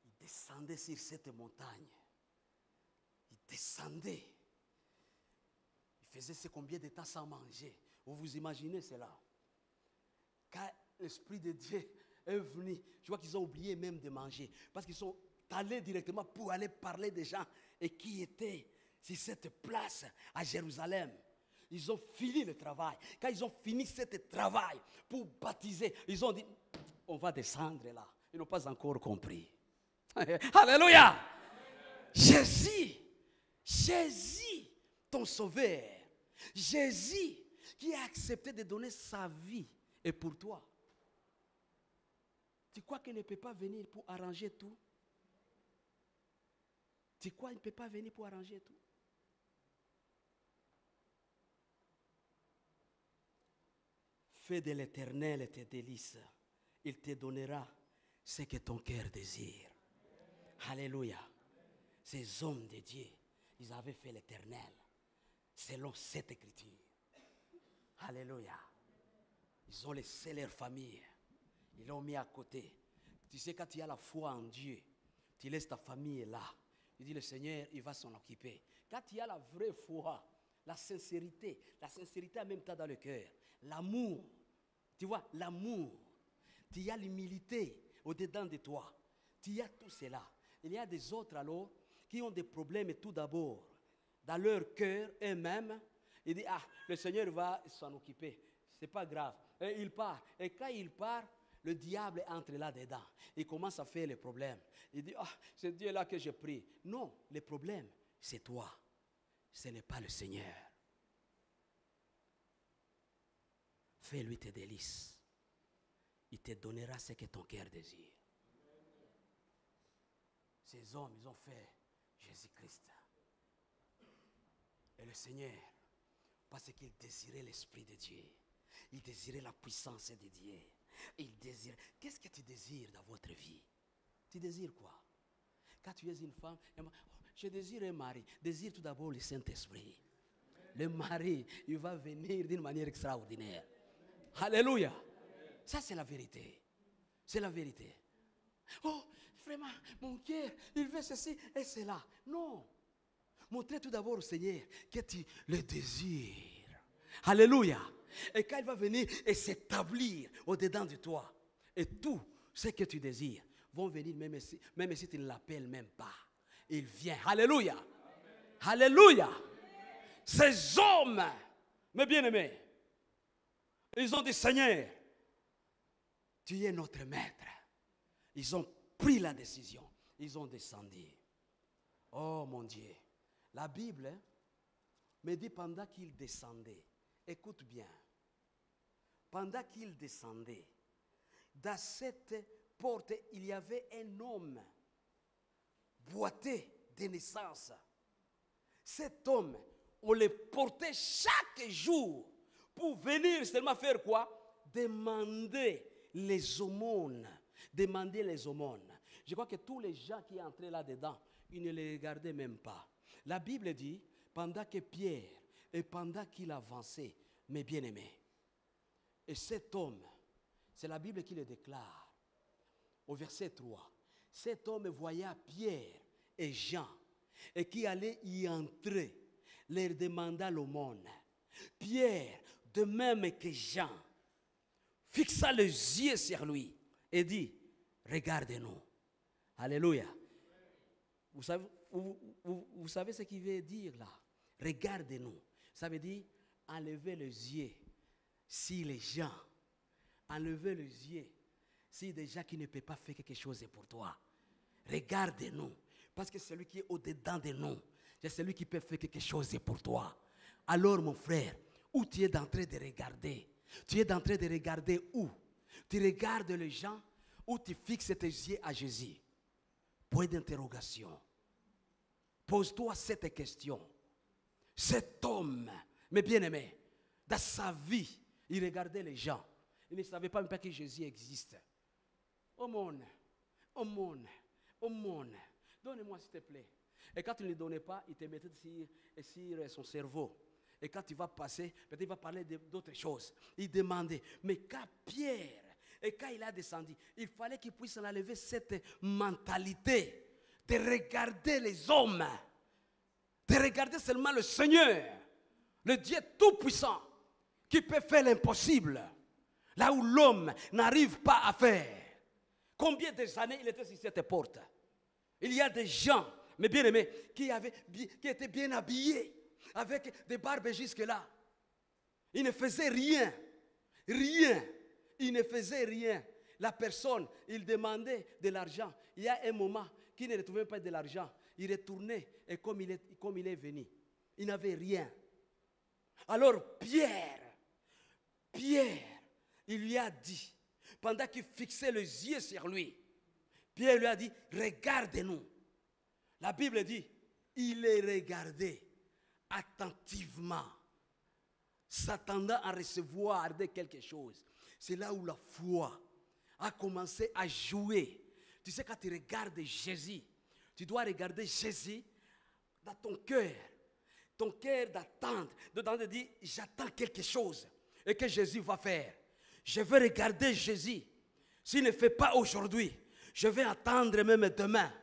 Il descendait sur cette montagne. Il descendait. Il faisait combien de temps sans manger? Vous vous imaginez cela? Quand l'Esprit de Dieu est venu, je vois qu'ils ont oublié même de manger. Parce qu'ils sont allés directement pour aller parler des gens et qui étaient sur cette place à Jérusalem. Ils ont fini le travail. Quand ils ont fini ce travail pour baptiser, ils ont dit, on va descendre là. Ils n'ont pas encore compris. Alléluia. Jésus, ton sauveur. Jésus qui a accepté de donner sa vie et pour toi. Tu crois qu'il ne peut pas venir pour arranger tout? Tu crois qu'il ne peut pas venir pour arranger tout? Fais de l'Éternel tes délices. Il te donnera ce que ton cœur désire. Alléluia. Ces hommes de Dieu, ils avaient fait l'Éternel selon cette écriture. Alléluia. Ils ont laissé leur famille. Ils l'ont mis à côté. Tu sais, quand tu as la foi en Dieu, tu laisses ta famille là il dit le Seigneur, il va s'en occuper. Quand il y a la vraie foi, la sincérité en même temps dans le cœur, l'amour, tu vois, l'amour, tu y as l'humilité au-dedans de toi, tu y as tout cela. Il y a des autres alors qui ont des problèmes tout d'abord dans leur cœur eux-mêmes. Il dit, ah, le Seigneur va s'en occuper, c'est pas grave. Et il part. Et quand il part, le diable entre là-dedans. Il commence à faire les problèmes. Il dit, ah, c'est Dieu là que je prie. Non, le problème, c'est toi. Ce n'est pas le Seigneur. Fais-lui tes délices. Il te donnera ce que ton cœur désire. Ces hommes, ils ont fait Jésus-Christ. Et le Seigneur, parce qu'il désirait l'Esprit de Dieu, il désirait la puissance de Dieu. Il désire. Qu'est-ce que tu désires dans votre vie? Tu désires quoi? Quand tu es une femme, je désire un mari. Désire tout d'abord le Saint-Esprit. Le mari, il va venir d'une manière extraordinaire. Alléluia. Ça, c'est la vérité. C'est la vérité. Oh, vraiment, mon cœur, il veut ceci et cela. Non. Montrez tout d'abord au Seigneur que tu le désires. Alléluia. Et quand il va venir et s'établir au-dedans de toi, et tout ce que tu désires vont venir même si tu ne l'appelles même pas. Il vient. Alléluia. Amen. Alléluia. Amen. Ces hommes, mes bien-aimés, ils ont dit, Seigneur, tu es notre maître. Ils ont pris la décision. Ils ont descendu. Oh mon Dieu. La Bible me dit pendant qu'ils descendaient, écoute bien, pendant qu'ils descendaient, dans cette porte, il y avait un homme boité de naissance. Cet homme, on le portait chaque jour pour venir seulement faire quoi? Demander les aumônes. Demander les aumônes. Je crois que tous les gens qui entraient là-dedans, ils ne les regardaient même pas. La Bible dit, pendant que Pierre et pendant qu'il avançait, mes bien-aimés, et cet homme, c'est la Bible qui le déclare, au verset 3, cet homme voyait Pierre et Jean, et qui allait y entrer, leur demanda l'aumône. Pierre, de même que Jean, fixa les yeux sur lui et dit, regarde-nous. Alléluia. Vous savez ce qu'il veut dire là? Regarde-nous. Ça veut dire enlever les yeux si les gens, enlever les yeux si des gens qui ne peuvent pas faire quelque chose pour toi. Regarde-nous. Parce que celui qui est au-dedans de nous, c'est celui qui peut faire quelque chose pour toi. Alors mon frère, où tu es en train de regarder? Tu es en train de regarder où? Tu regardes les gens ou tu fixes tes yeux à Jésus? Point d'interrogation. Pose-toi cette question. Cet homme, mes bien-aimés, dans sa vie, il regardait les gens. Il ne savait pas même pas que Jésus existe. Aumône, aumône, aumône. Donne-moi s'il te plaît. Et quand il ne donnait pas, il te mettait sur son cerveau. Et quand il va passer, peut-être il va parler d'autres choses. Il demandait. Mais quand Pierre, et quand il a descendu, il fallait qu'il puisse enlever cette mentalité de regarder les hommes, de regarder seulement le Seigneur, le Dieu tout-puissant, qui peut faire l'impossible, là où l'homme n'arrive pas à faire. Combien d'années il était sur cette porte? Il y a des gens, mes bien-aimés, qui étaient bien habillés, avec des barbes jusque-là. Ils ne faisaient rien. Rien. Ils ne faisaient rien. La personne, il demandait de l'argent. Il y a un moment qu'il ne retrouvait pas de l'argent. Il retournait et comme il est venu. Il n'avait rien. Alors Pierre, il lui a dit, pendant qu'il fixait les yeux sur lui, Pierre lui a dit, regarde-nous. La Bible dit, il les regardait attentivement, s'attendant à recevoir de quelque chose. C'est là où la foi a commencé à jouer. Tu sais, quand tu regardes Jésus, tu dois regarder Jésus dans ton cœur d'attendre, de dire, j'attends quelque chose et que Jésus va faire. Je veux regarder Jésus. S'il ne fait pas aujourd'hui, je vais attendre même demain.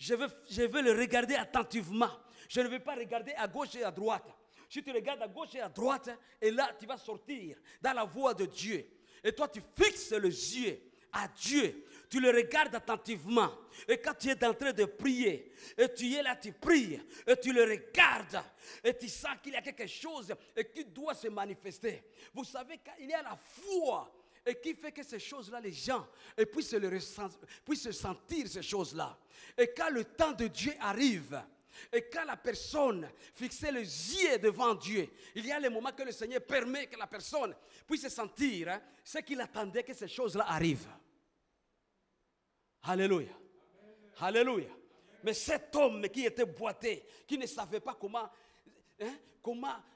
je veux le regarder attentivement. Je ne vais pas regarder à gauche et à droite. Si tu regardes à gauche et à droite, et là, tu vas sortir dans la voie de Dieu. Et toi, tu fixes les yeux à Dieu. Tu le regardes attentivement. Et quand tu es en train de prier, et tu es là, tu pries, et tu le regardes, et tu sens qu'il y a quelque chose et qui doit se manifester. Vous savez qu'il y a la foi et qui fait que ces choses-là, les gens puissent sentir ces choses-là. Et quand le temps de Dieu arrive, et quand la personne fixe les yeux devant Dieu, il y a les moments que le Seigneur permet que la personne puisse sentir ce qu'il attendait que ces choses-là arrivent. Alléluia. Alléluia. Mais cet homme qui était boité, qui ne savait pas comment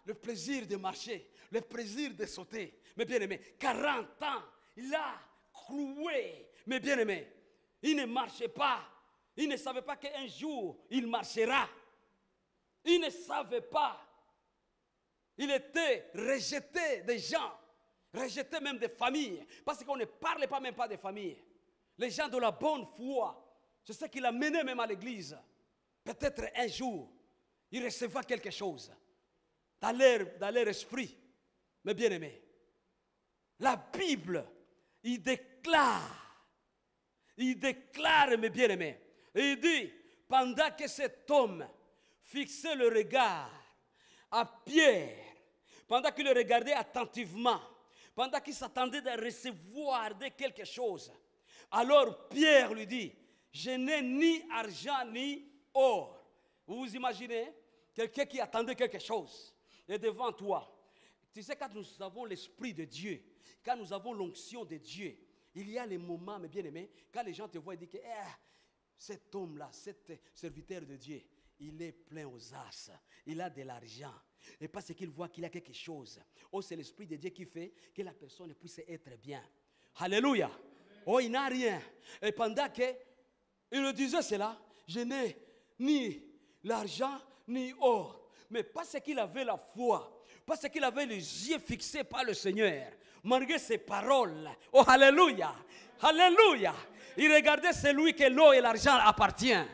le plaisir de marcher, le plaisir de sauter, mes bien-aimés, 40 ans, il a cloué, mes bien-aimés, il ne marchait pas. Il ne savait pas qu'un jour, il marchera. Il ne savait pas. Il était rejeté des gens, rejeté même des familles, parce qu'on ne parlait pas même pas des familles. Les gens de la bonne foi, c'est ce qui l'a mené même à l'église. Peut-être un jour, il recevra quelque chose dans leur esprit. Mais bien aimé, la Bible, il déclare, mes bien aimés, et il dit, pendant que cet homme fixait le regard à Pierre, pendant qu'il le regardait attentivement, pendant qu'il s'attendait à recevoir de quelque chose, alors Pierre lui dit, je n'ai ni argent ni or. Vous vous imaginez quelqu'un qui attendait quelque chose et devant toi. Tu sais, quand nous avons l'Esprit de Dieu, quand nous avons l'onction de Dieu, il y a les moments, mes bien-aimés, quand les gens te voient et disent que cet homme-là, cet serviteur de Dieu, il est plein aux as, il a de l'argent. Et parce qu'il voit qu'il y a quelque chose. Oh, c'est l'Esprit de Dieu qui fait que la personne puisse être bien. Alléluia. Oh, il n'a rien. Et pendant qu'il le disait cela, je n'ai ni l'argent ni or. Mais parce qu'il avait la foi, parce qu'il avait les yeux fixés par le Seigneur, malgré ses paroles. Oh, alléluia. Alléluia. Il regardait celui que l'eau et l'argent appartiennent.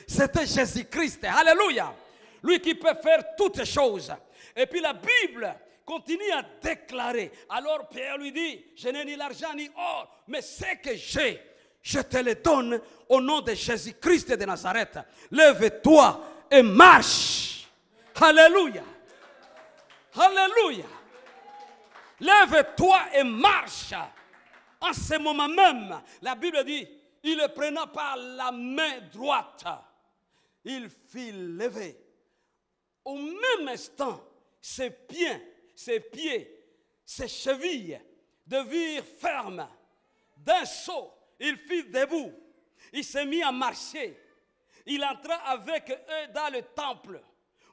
C'était Jésus-Christ. Alléluia. Lui qui peut faire toutes choses. Et puis la Bible continue à déclarer. Alors Pierre lui dit, je n'ai ni l'argent ni or, mais ce que j'ai, je te le donne au nom de Jésus-Christ de Nazareth. Lève-toi et marche. Alléluia. Alléluia. Lève-toi et marche. En ce moment même, la Bible dit, il le prenant par la main droite, il fit lever. Au même instant, ses pieds, ses chevilles devinrent fermes. D'un saut, il fit debout. Il s'est mis à marcher. Il entra avec eux dans le temple,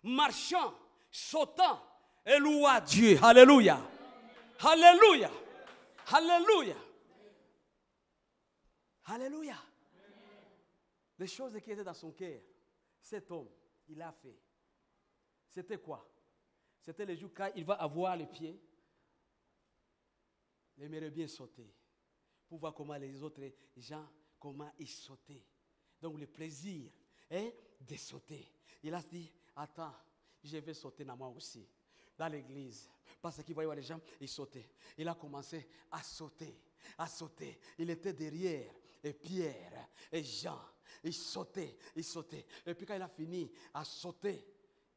marchant, sautant et louant Dieu. Alléluia. Alléluia. Alléluia. Alléluia. Les choses qui étaient dans son cœur, cet homme, il a fait. C'était quoi? C'était le jour quand il va avoir les pieds. Il aimerait bien sauter. Pour voir comment les autres gens, comment ils sautaient. Donc le plaisir est de sauter. Il a dit, attends, je vais sauter dans moi aussi. Dans l'église. Parce qu'il voyait les gens, ils sautaient. Il a commencé à sauter. À sauter. Il était derrière. Et Pierre et Jean, ils sautaient. Et puis quand il a fini à sauter,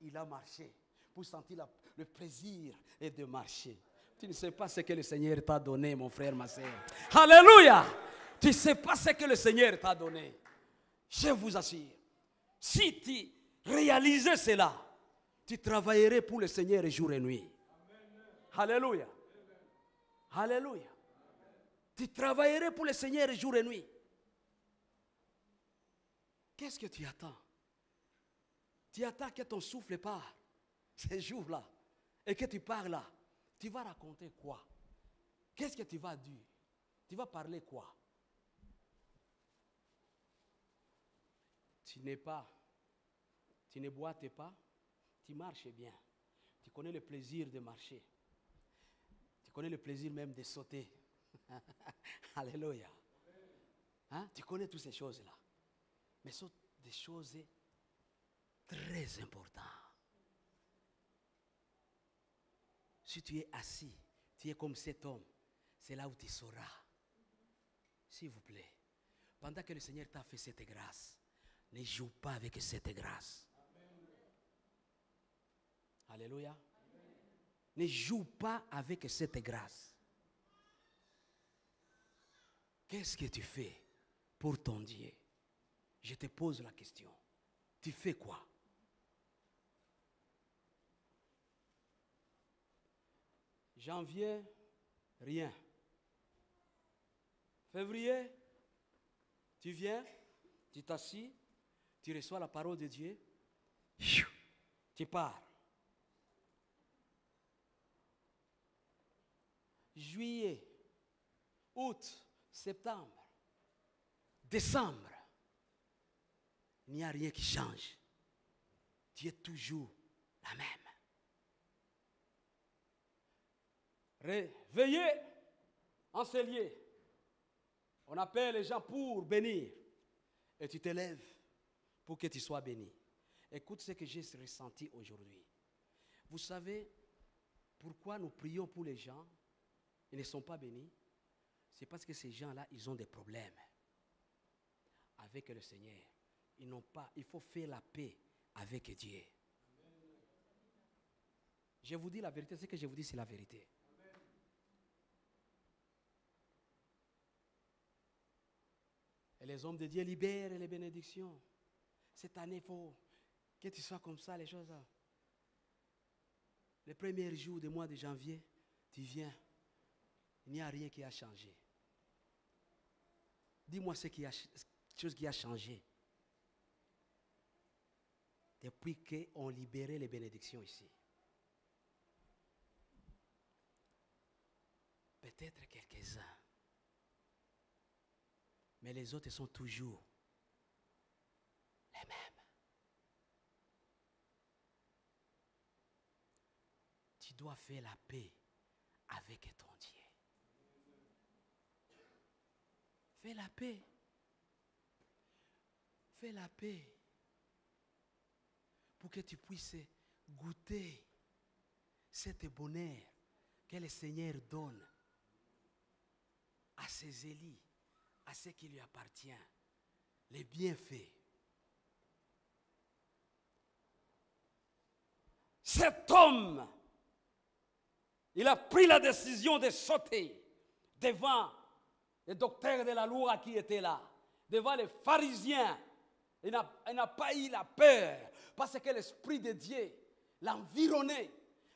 il a marché pour sentir le plaisir et de marcher. Tu ne sais pas ce que le Seigneur t'a donné, mon frère, ma soeur. Alléluia. Tu ne sais pas ce que le Seigneur t'a donné. Je vous assure, si tu réalisais cela, tu travaillerais pour le Seigneur jour et nuit. Alléluia. Alléluia. Tu travaillerais pour le Seigneur jour et nuit. Qu'est-ce que tu attends? Tu attends que ton souffle part ces jours-là et que tu pars là. Tu vas raconter quoi? Qu'est-ce que tu vas dire? Tu vas parler quoi? Tu ne boites pas, tu marches bien. Tu connais le plaisir de marcher. Tu connais le plaisir même de sauter. Alléluia. Hein? Tu connais toutes ces choses-là. Mais des choses très importantes. Si tu es assis, tu es comme cet homme, c'est là où tu sauras. S'il vous plaît, pendant que le Seigneur t'a fait cette grâce, ne joue pas avec cette grâce. Alléluia. Amen. Ne joue pas avec cette grâce. Qu'est-ce que tu fais pour ton Dieu? Je te pose la question. Tu fais quoi? Janvier, rien. Février, tu viens, tu t'assis, tu reçois la parole de Dieu, tu pars. Juillet, août, septembre, décembre, il n'y a rien qui change. Tu es toujours la même. Réveillez, enseigner. On appelle les gens pour bénir. Et tu te lèves pour que tu sois béni. Écoute ce que j'ai ressenti aujourd'hui. Vous savez pourquoi nous prions pour les gens? Ils ne sont pas bénis. C'est parce que ces gens-là, ils ont des problèmes avec le Seigneur. Ils n'ont pas, il faut faire la paix avec Dieu. Je vous dis la vérité, ce que je vous dis, c'est la vérité. Et les hommes de Dieu libèrent les bénédictions. Cette année, il faut que tu sois comme ça, les choses. Les premiers jours du mois de janvier, tu viens. Il n'y a rien qui a changé. Dis-moi ce chose qui a changé. Depuis qu'on libérait les bénédictions ici. Peut-être quelques-uns. Mais les autres sont toujours les mêmes. Tu dois faire la paix avec ton Dieu. Fais la paix. Fais la paix. Pour que tu puisses goûter cet bonheur que le Seigneur donne à ses élus, à ce qui lui appartient, les bienfaits. Cet homme, il a pris la décision de sauter devant les docteurs de la loi qui étaient là, devant les pharisiens. Il n'a pas eu la peur parce que l'Esprit de Dieu l'environnait,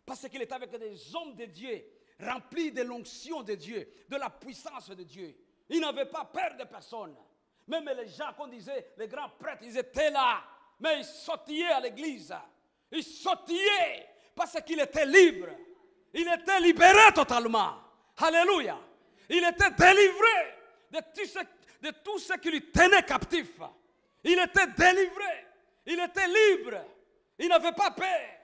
parce qu'il était avec des hommes de Dieu, remplis de l'onction de Dieu, de la puissance de Dieu. Il n'avait pas peur de personne. Même les gens, qu'on disait, les grands prêtres, ils étaient là, mais ils sautillaient à l'église. Ils sautillaient parce qu'il était libre. Il était libéré totalement. Alléluia. Il était délivré de tout ce qui lui tenait captif. Il était délivré. Il était libre. Il n'avait pas peur.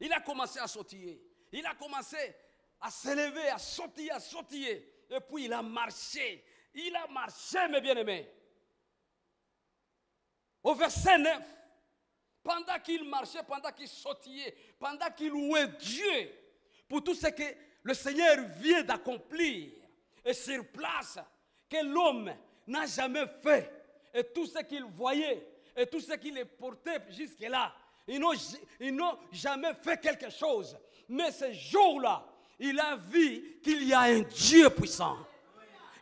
Il a commencé à sautiller. Il a commencé à s'élever, à sautiller. Et puis il a marché. Il a marché, mes bien-aimés. Au verset 9, pendant qu'il marchait, pendant qu'il sautillait, pendant qu'il louait Dieu pour tout ce que le Seigneur vient d'accomplir, et sur place, que l'homme n'a jamais fait, et tout ce qu'il voyait, et tout ce qu'il portait jusque-là, ils n'ont jamais fait quelque chose. Mais ce jour-là, il a vu qu'il y a un Dieu puissant.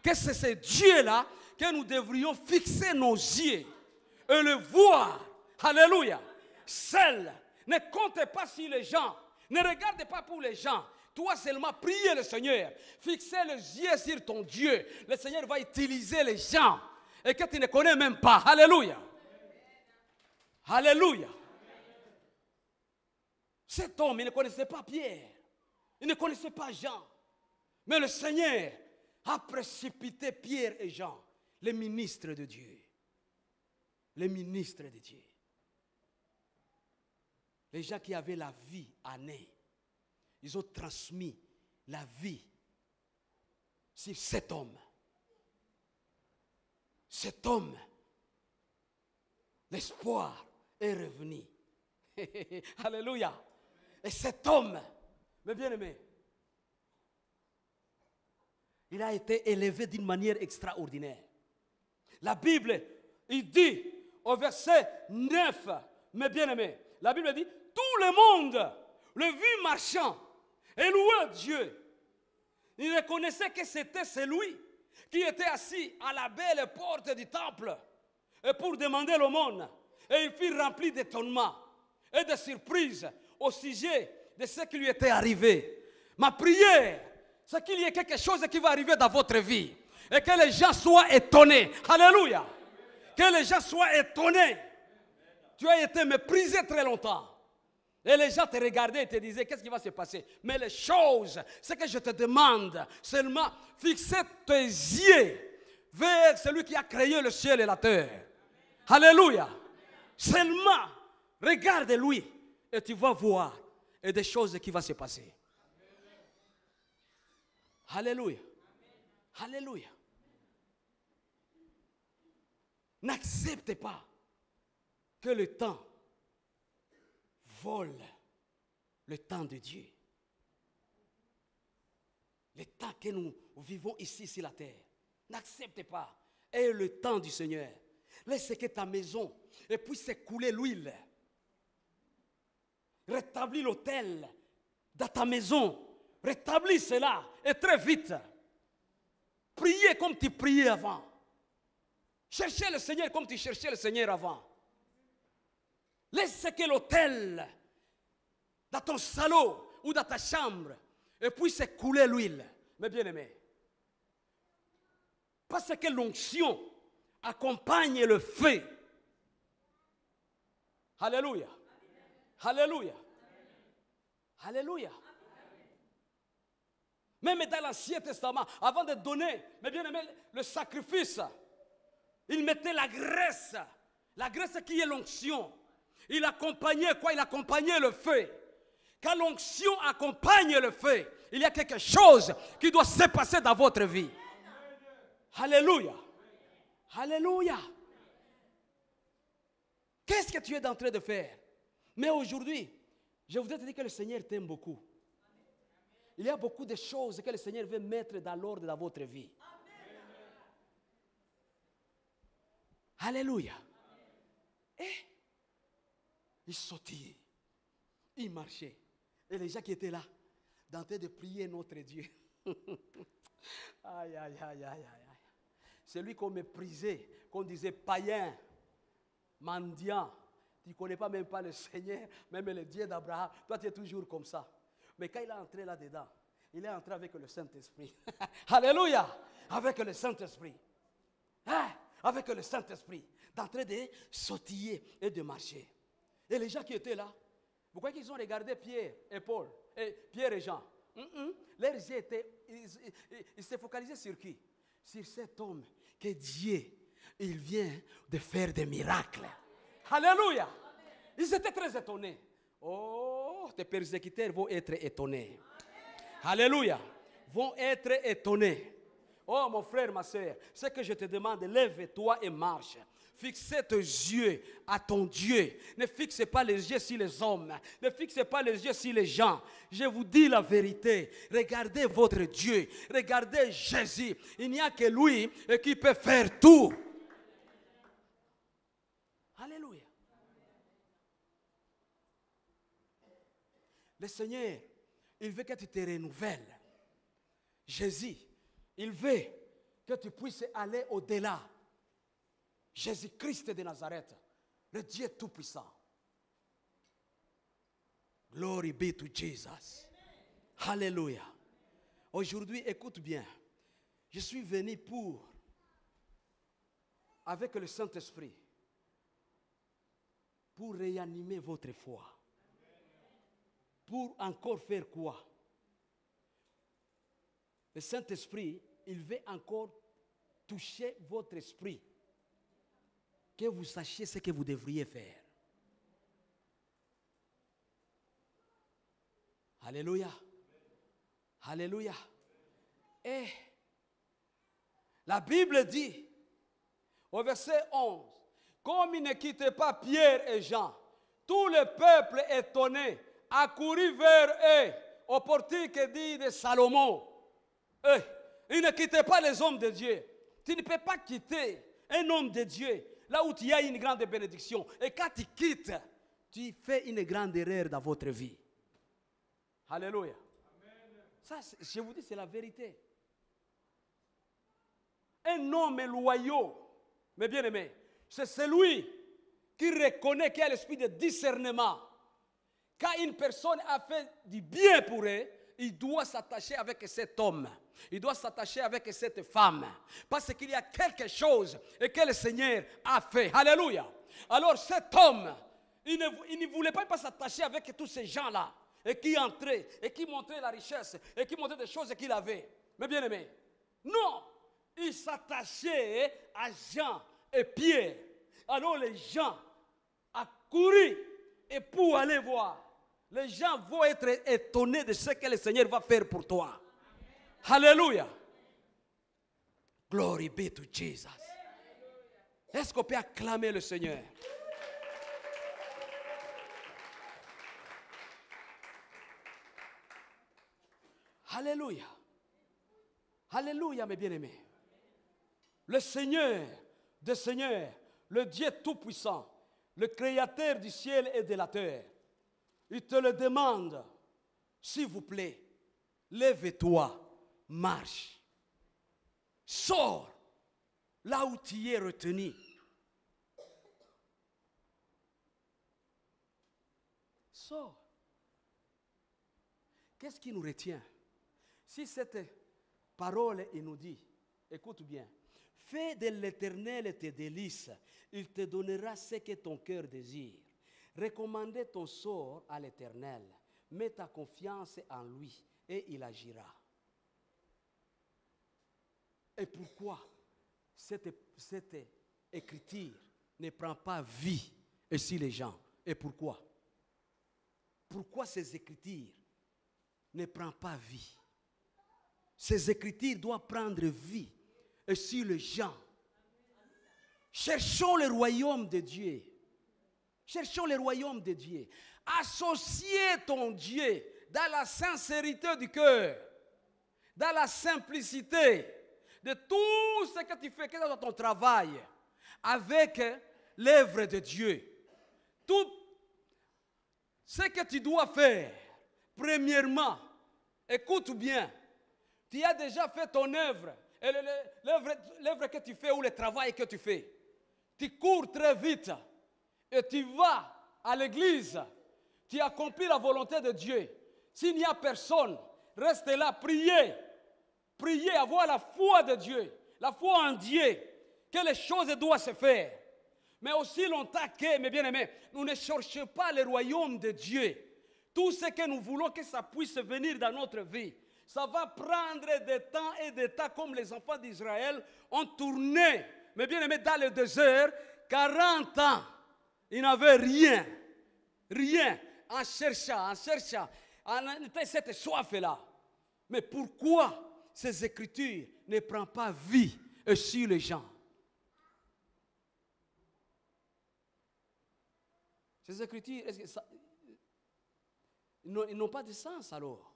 Que c'est ce Dieu-là que nous devrions fixer nos yeux et le voir. Alléluia. Seul. Ne comptez pas sur les gens. Ne regardez pas pour les gens. Toi seulement, priez le Seigneur. Fixez les yeux sur ton Dieu. Le Seigneur va utiliser les gens et que tu ne connais même pas. Alléluia. Alléluia. Cet homme, il ne connaissait pas Pierre. Il ne connaissait pas Jean. Mais le Seigneur a précipité Pierre et Jean, les ministres de Dieu. Les ministres de Dieu. Les gens qui avaient la vie en eux. Ils ont transmis la vie sur cet homme. Cet homme l'espoir est revenu. Alléluia. Et cet homme, mes bien-aimés, il a été élevé d'une manière extraordinaire. La Bible, il dit au verset 9, mes bien-aimés, la Bible dit, tout le monde le vit marchant et louait Dieu. Il reconnaissait que c'était celui qui était assis à la belle porte du temple et pour demander l'aumône. Et il fut rempli d'étonnement et de surprise au sujet de ce qui lui était arrivé. Ma prière, c'est qu'il y ait quelque chose qui va arriver dans votre vie et que les gens soient étonnés. Alléluia. Que les gens soient étonnés. Tu as été méprisé très longtemps. Et les gens te regardaient et te disaient, qu'est-ce qui va se passer? Mais les choses, ce que je te demande, seulement fixer tes yeux vers celui qui a créé le ciel et la terre. Alléluia. Seulement, regarde-lui et tu vas voir et des choses qui vont se passer. Alléluia. Alléluia. N'acceptez pas que le temps vole le temps de Dieu. Le temps que nous vivons ici sur la terre. N'acceptez pas. Et le temps du Seigneur. Laisse que ta maison et puisse s'écouler l'huile. Rétablis l'autel dans ta maison. Rétablis cela et très vite. Priez comme tu priais avant. Cherchez le Seigneur comme tu cherchais le Seigneur avant. Laisse que l'autel dans ton salon ou dans ta chambre et puisse s'écouler l'huile. Mes bien-aimés. Parce que l'onction accompagne le feu. Alléluia. Alléluia. Alléluia. Même dans l'Ancien Testament, avant de donner, mes bien-aimés, le sacrifice, il mettait la graisse qui est l'onction. Il accompagnait quoi? Il accompagnait le feu. Quand l'onction accompagne le feu, il y a quelque chose qui doit se passer dans votre vie. Alléluia. Alléluia. Qu'est-ce que tu es en train de faire? Mais aujourd'hui, je voudrais te dire que le Seigneur t'aime beaucoup. Il y a beaucoup de choses que le Seigneur veut mettre dans l'ordre dans votre vie. Alléluia. Et il sautillait, il marchait. Et les gens qui étaient là, en train de prier notre Dieu. Aïe, aïe, aïe, aïe, aïe. C'est lui qu'on méprisait, qu'on disait païen, mendiant. Tu ne connais pas même pas le Seigneur, même le Dieu d'Abraham. Toi, tu es toujours comme ça. Mais quand il est entré là-dedans, il est entré avec le Saint-Esprit. Alléluia! Avec le Saint-Esprit. Hein? Avec le Saint-Esprit. D'entrer de sautiller et de marcher. Et les gens qui étaient là, vous croyez qu'ils ont regardé Pierre et Paul, et Pierre et Jean? Leurs yeux étaient, ils se focalisaient sur qui? Sur cet homme que Dieu, il vient de faire des miracles. Alléluia! Ils étaient très étonnés. Oh, tes persécuteurs vont être étonnés. Alléluia! Vont être étonnés. Oh, mon frère, ma soeur, ce que je te demande, lève-toi et marche. Fixe tes yeux à ton Dieu. Ne fixe pas les yeux sur les hommes. Ne fixe pas les yeux sur les gens. Je vous dis la vérité. Regardez votre Dieu. Regardez Jésus. Il n'y a que lui qui peut faire tout. Alléluia. Le Seigneur, il veut que tu te renouvelles. Jésus, il veut que tu puisses aller au-delà. Jésus-Christ de Nazareth, le Dieu Tout-Puissant. Glory be to Jesus. Alléluia. Aujourd'hui, écoute bien. Je suis venu avec le Saint-Esprit, pour réanimer votre foi. Pour encore faire quoi? Le Saint-Esprit, il veut encore toucher votre esprit. Que vous sachiez ce que vous devriez faire. Alléluia. Alléluia. Et la Bible dit, au verset 11, comme il ne quittait pas Pierre et Jean, tout le peuple étonné accourut vers eux au portique dit de Salomon. Il ne quittait pas les hommes de Dieu. Tu ne peux pas quitter un homme de Dieu là où tu as une grande bénédiction. Et quand tu quittes, tu fais une grande erreur dans votre vie. Alléluia. Ça, je vous dis, c'est la vérité. Un homme loyal, mes bien-aimés, c'est celui qui reconnaît qu'il y a l'esprit de discernement. Quand une personne a fait du bien pour elle, il doit s'attacher avec cet homme. Il doit s'attacher avec cette femme. Parce qu'il y a quelque chose que le Seigneur a fait. Alléluia. Alors cet homme, il ne voulait pas s'attacher avec tous ces gens-là. Et qui entraient, et qui montraient la richesse, et qui montraient des choses qu'il avait. Mais bien aimé, non. Il s'attachait à Jean et Pierre. Alors les gens accourus et pour aller voir. Les gens vont être étonnés de ce que le Seigneur va faire pour toi. Alléluia. Glory be to Jesus. Est-ce qu'on peut acclamer le Seigneur? Alléluia. Alléluia, mes bien-aimés. Le Seigneur des Seigneurs, le Dieu Tout-Puissant, le Créateur du ciel et de la terre, il te le demande, s'il vous plaît, lève-toi, marche, sors là où tu es retenu. Sors. Qu'est-ce qui nous retient? Si cette parole, il nous dit, écoute bien, fais de l'Éternel tes délices, il te donnera ce que ton cœur désire. Recommandez ton sort à l'Éternel, mets ta confiance en lui et il agira. Et pourquoi cette écriture ne prend pas vie ici les gens? Et pourquoi? Pourquoi ces écritures ne prennent pas vie? Ces écritures doivent prendre vie ici les gens. Cherchons le royaume de Dieu. Cherchons le royaume de Dieu. Associe ton Dieu dans la sincérité du cœur, dans la simplicité de tout ce que tu fais, que dans ton travail, avec l'œuvre de Dieu. Tout ce que tu dois faire, premièrement, écoute bien, tu as déjà fait ton œuvre, et l'œuvre que tu fais ou le travail que tu fais. Tu cours très vite et tu vas à l'église, tu accomplis la volonté de Dieu. S'il n'y a personne, reste là, priez. Priez, avoir la foi de Dieu, la foi en Dieu, que les choses doivent se faire. Mais aussi longtemps que, mes bien-aimés, nous ne cherchons pas le royaume de Dieu. Tout ce que nous voulons que ça puisse venir dans notre vie, ça va prendre des temps et des temps, comme les enfants d'Israël ont tourné, mes bien-aimés, dans le désert, 40 ans. Ils n'avaient rien, rien, en cherchant, en étant cette soif-là. Mais pourquoi ces écritures ne prennent pas vie sur les gens? Ces écritures, est-ce que ça, ils n'ont pas de sens alors?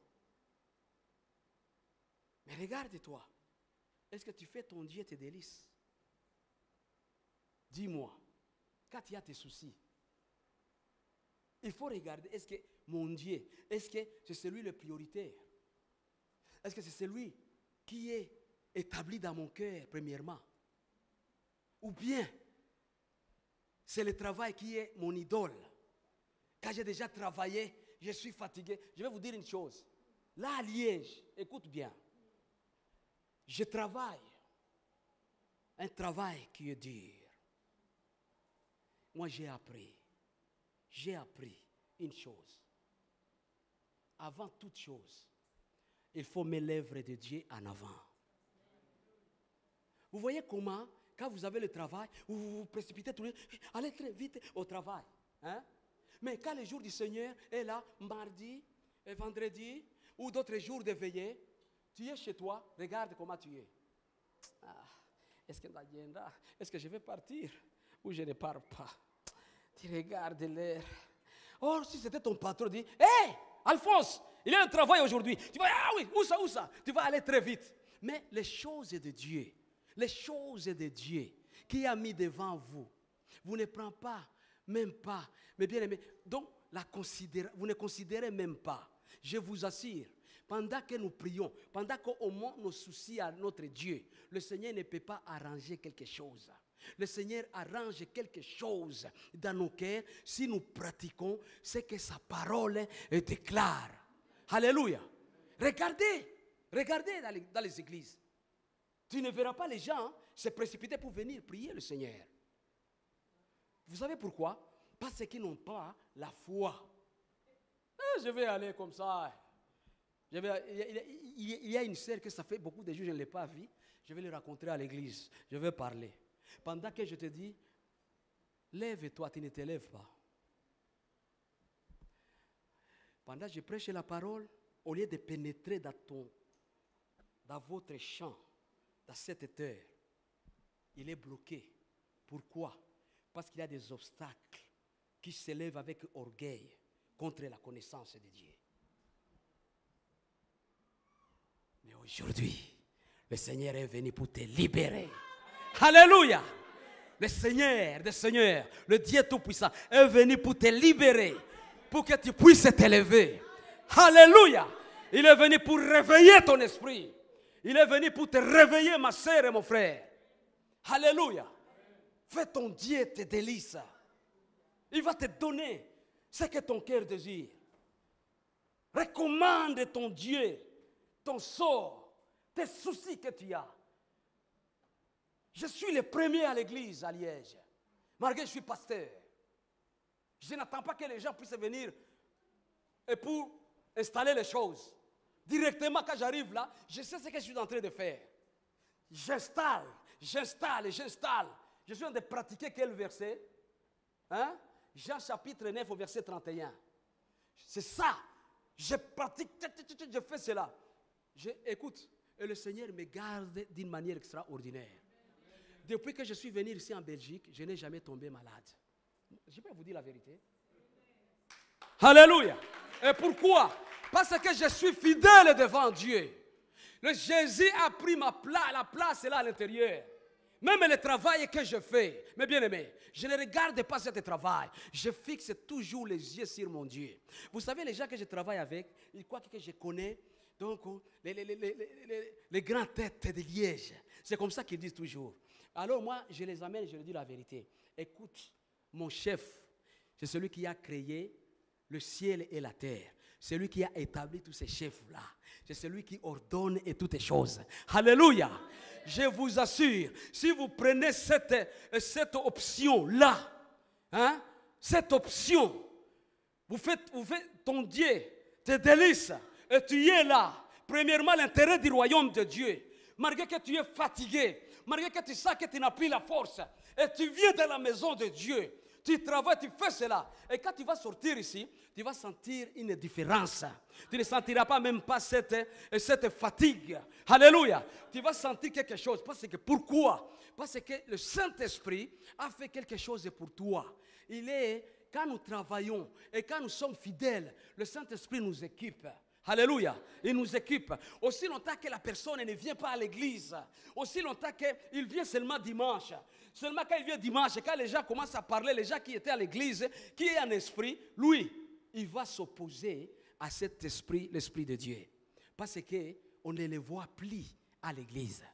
Mais regarde-toi, est-ce que tu fais ton Dieu tes délices? Dis-moi, quand tu as tes soucis, il faut regarder, est-ce que mon Dieu, est-ce que c'est celui le prioritaire? Est-ce que c'est celui qui est établi dans mon cœur, premièrement? Ou bien, c'est le travail qui est mon idole? Quand j'ai déjà travaillé, je suis fatigué. Je vais vous dire une chose. Là, à Liège, écoute bien, je travaille un travail qui est dur. Moi, j'ai appris une chose. Avant toute chose, il faut mettre l'œuvre de Dieu en avant. Vous voyez comment, quand vous avez le travail, vous vous précipitez tous les jours, allez très vite au travail. Hein? Mais quand le jour du Seigneur est là, mardi, et vendredi, ou d'autres jours de veillée, tu es chez toi, regarde comment tu es. Ah, est-ce que je vais partir? où je ne pars pas. Tu regardes l'air. Or, si c'était ton patron, dit, hé, Alphonse, il y a un travail aujourd'hui. Tu vas, ah oui, où ça? Tu vas aller très vite. Mais les choses de Dieu, qui a mis devant vous, vous ne prenez pas, même pas. Mais bien aimé, donc, vous ne considérez même pas. Je vous assure, pendant que nous prions, pendant qu'on montre nos soucis à notre Dieu, le Seigneur ne peut pas arranger quelque chose. Le Seigneur arrange quelque chose dans nos cœurs si nous pratiquons ce que sa parole déclare. Alléluia. Regardez dans les églises. Tu ne verras pas les gens se précipiter pour venir prier le Seigneur. Vous savez pourquoi? Parce qu'ils n'ont pas la foi. Je vais aller comme ça. Il y a une sœur que ça fait beaucoup de jours que je ne l'ai pas vue. Je vais le rencontrer à l'église. Je vais parler. Pendant que je te dis, lève-toi, tu ne te lèves pas. Pendant que je prêche la parole, au lieu de pénétrer dans votre champ, dans cette terre, il est bloqué. Pourquoi? Parce qu'il y a des obstacles qui s'élèvent avec orgueil contre la connaissance de Dieu. Mais aujourd'hui, le Seigneur est venu pour te libérer. Alléluia! Le Seigneur, le Dieu Tout-Puissant est venu pour te libérer, pour que tu puisses t'élever. Alléluia! Il est venu pour réveiller ton esprit. Il est venu pour te réveiller, ma sœur et mon frère. Alléluia! Fais ton Dieu tes délices. Il va te donner ce que ton cœur désire. Recommande ton Dieu, ton sort, tes soucis que tu as. Je suis le premier à l'église à Liège, malgré que je suis pasteur. Je n'attends pas que les gens puissent venir et pour installer les choses. Directement, quand j'arrive là, je sais ce que je suis en train de faire. J'installe. Je suis en train de pratiquer quel verset? Jean chapitre 9 au verset 31. C'est ça. Je pratique, je fais cela. Écoute, et le Seigneur me garde d'une manière extraordinaire. Depuis que je suis venu ici en Belgique, je n'ai jamais tombé malade. Je peux vous dire la vérité. Alléluia. Et pourquoi? Parce que je suis fidèle devant Dieu. Le Jésus a pris ma place, la place est là à l'intérieur. Même le travail que je fais, mes bien-aimés, je ne regarde pas ce travail. Je fixe toujours les yeux sur mon Dieu. Vous savez, les gens que je travaille avec, ils croient que je connais donc, les grandes têtes de Liège. C'est comme ça qu'ils disent toujours. Alors moi, je les amène, je leur dis la vérité. Écoute, mon chef, c'est celui qui a créé le ciel et la terre. C'est lui qui a établi tous ces chefs-là. C'est celui qui ordonne et toutes les choses. Alléluia. Je vous assure, si vous prenez cette option-là, cette option, vous faites ton Dieu, tes délices, et tu es là. Premièrement, l'intérêt du royaume de Dieu. Malgré que tu es fatigué, malgré que tu sens que tu n'as plus la force, et tu viens de la maison de Dieu, tu travailles, tu fais cela. Et quand tu vas sortir ici, tu vas sentir une différence. Tu ne sentiras pas même pas cette fatigue. Alléluia. Tu vas sentir quelque chose. Pourquoi? Parce que le Saint-Esprit a fait quelque chose pour toi. Quand nous travaillons et quand nous sommes fidèles, le Saint-Esprit nous équipe. Alléluia, il nous équipe. Aussi longtemps que la personne ne vient pas à l'église, aussi longtemps qu'il vient seulement dimanche. Seulement quand il vient dimanche, quand les gens commencent à parler, les gens qui étaient à l'église, qui est en esprit, lui, il va s'opposer à cet esprit, l'esprit de Dieu. Parce qu'on ne les voit plus à l'église.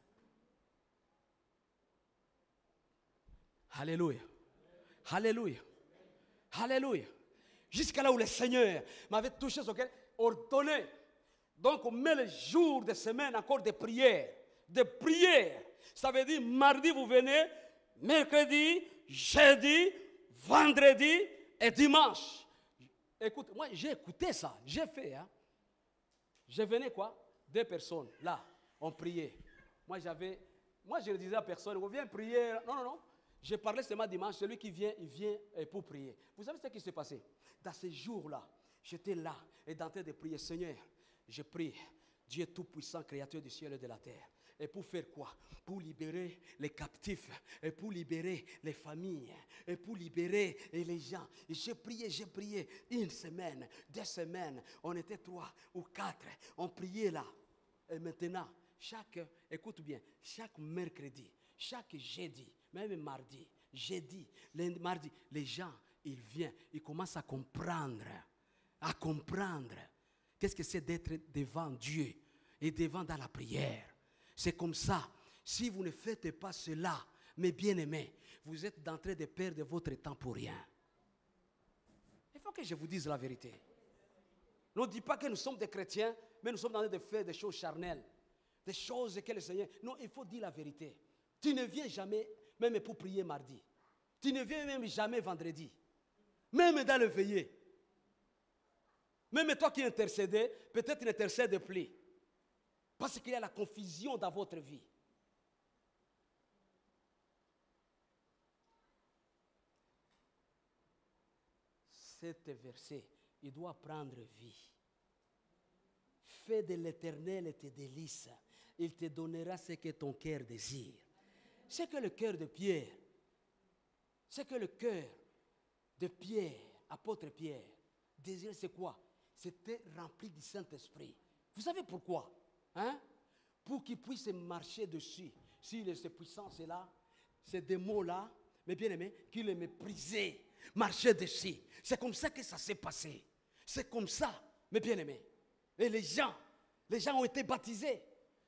Alléluia, alléluia, alléluia. Jusqu'à là où le Seigneur m'avait touché sur lequel ordonné. Donc on met les jours de semaine encore de prière. De prière. Ça veut dire mardi vous venez, mercredi, jeudi, vendredi et dimanche. Écoute, moi j'ai écouté ça, j'ai fait. Je venais quoi? 2 personnes, là, on priait. Moi je le disais à personne, on vient prier. Non. Je parlais seulement dimanche, celui qui vient, il vient pour prier. Vous savez ce qui s'est passé? Dans ces jours-là, j'étais là et en train de prier. Seigneur, je prie, Dieu Tout-Puissant, Créateur du ciel et de la terre. Et pour faire quoi? Pour libérer les captifs, et pour libérer les familles, et pour libérer les gens. Et j'ai prié 1 semaine, 2 semaines. On était 3 ou 4. On priait là. Et maintenant, écoute bien, chaque mercredi, chaque jeudi, même mardi, jeudi, lundi, mardi, les gens, ils viennent, ils commencent à comprendre qu'est-ce que c'est d'être devant Dieu et devant dans la prière. C'est comme ça. Si vous ne faites pas cela, mes bien-aimés, vous êtes en train de perdre votre temps pour rien. Il faut que je vous dise la vérité. Ne dis pas que nous sommes des chrétiens, mais nous sommes en train de faire des choses charnelles. Des choses que le Seigneur... Non, il faut dire la vérité. Tu ne viens jamais, même pour prier mardi. Tu ne viens même jamais vendredi. Même dans le veillé. Même toi qui intercédais, peut-être tu n'intercèdes plus. Parce qu'il y a la confusion dans votre vie. Cet verset, il doit prendre vie. Fais de l'Éternel tes délices. Il te donnera ce que ton cœur désire. C'est que le cœur de Pierre, apôtre Pierre, désirait c'est quoi? C'était rempli du Saint-Esprit. Vous savez pourquoi? Pour qu'il puisse marcher dessus. Si ces puissances-là, ces démons-là, mes bien-aimés, qu'il les méprisait, marcher dessus. C'est comme ça que ça s'est passé. C'est comme ça, mes bien-aimés. Et les gens ont été baptisés.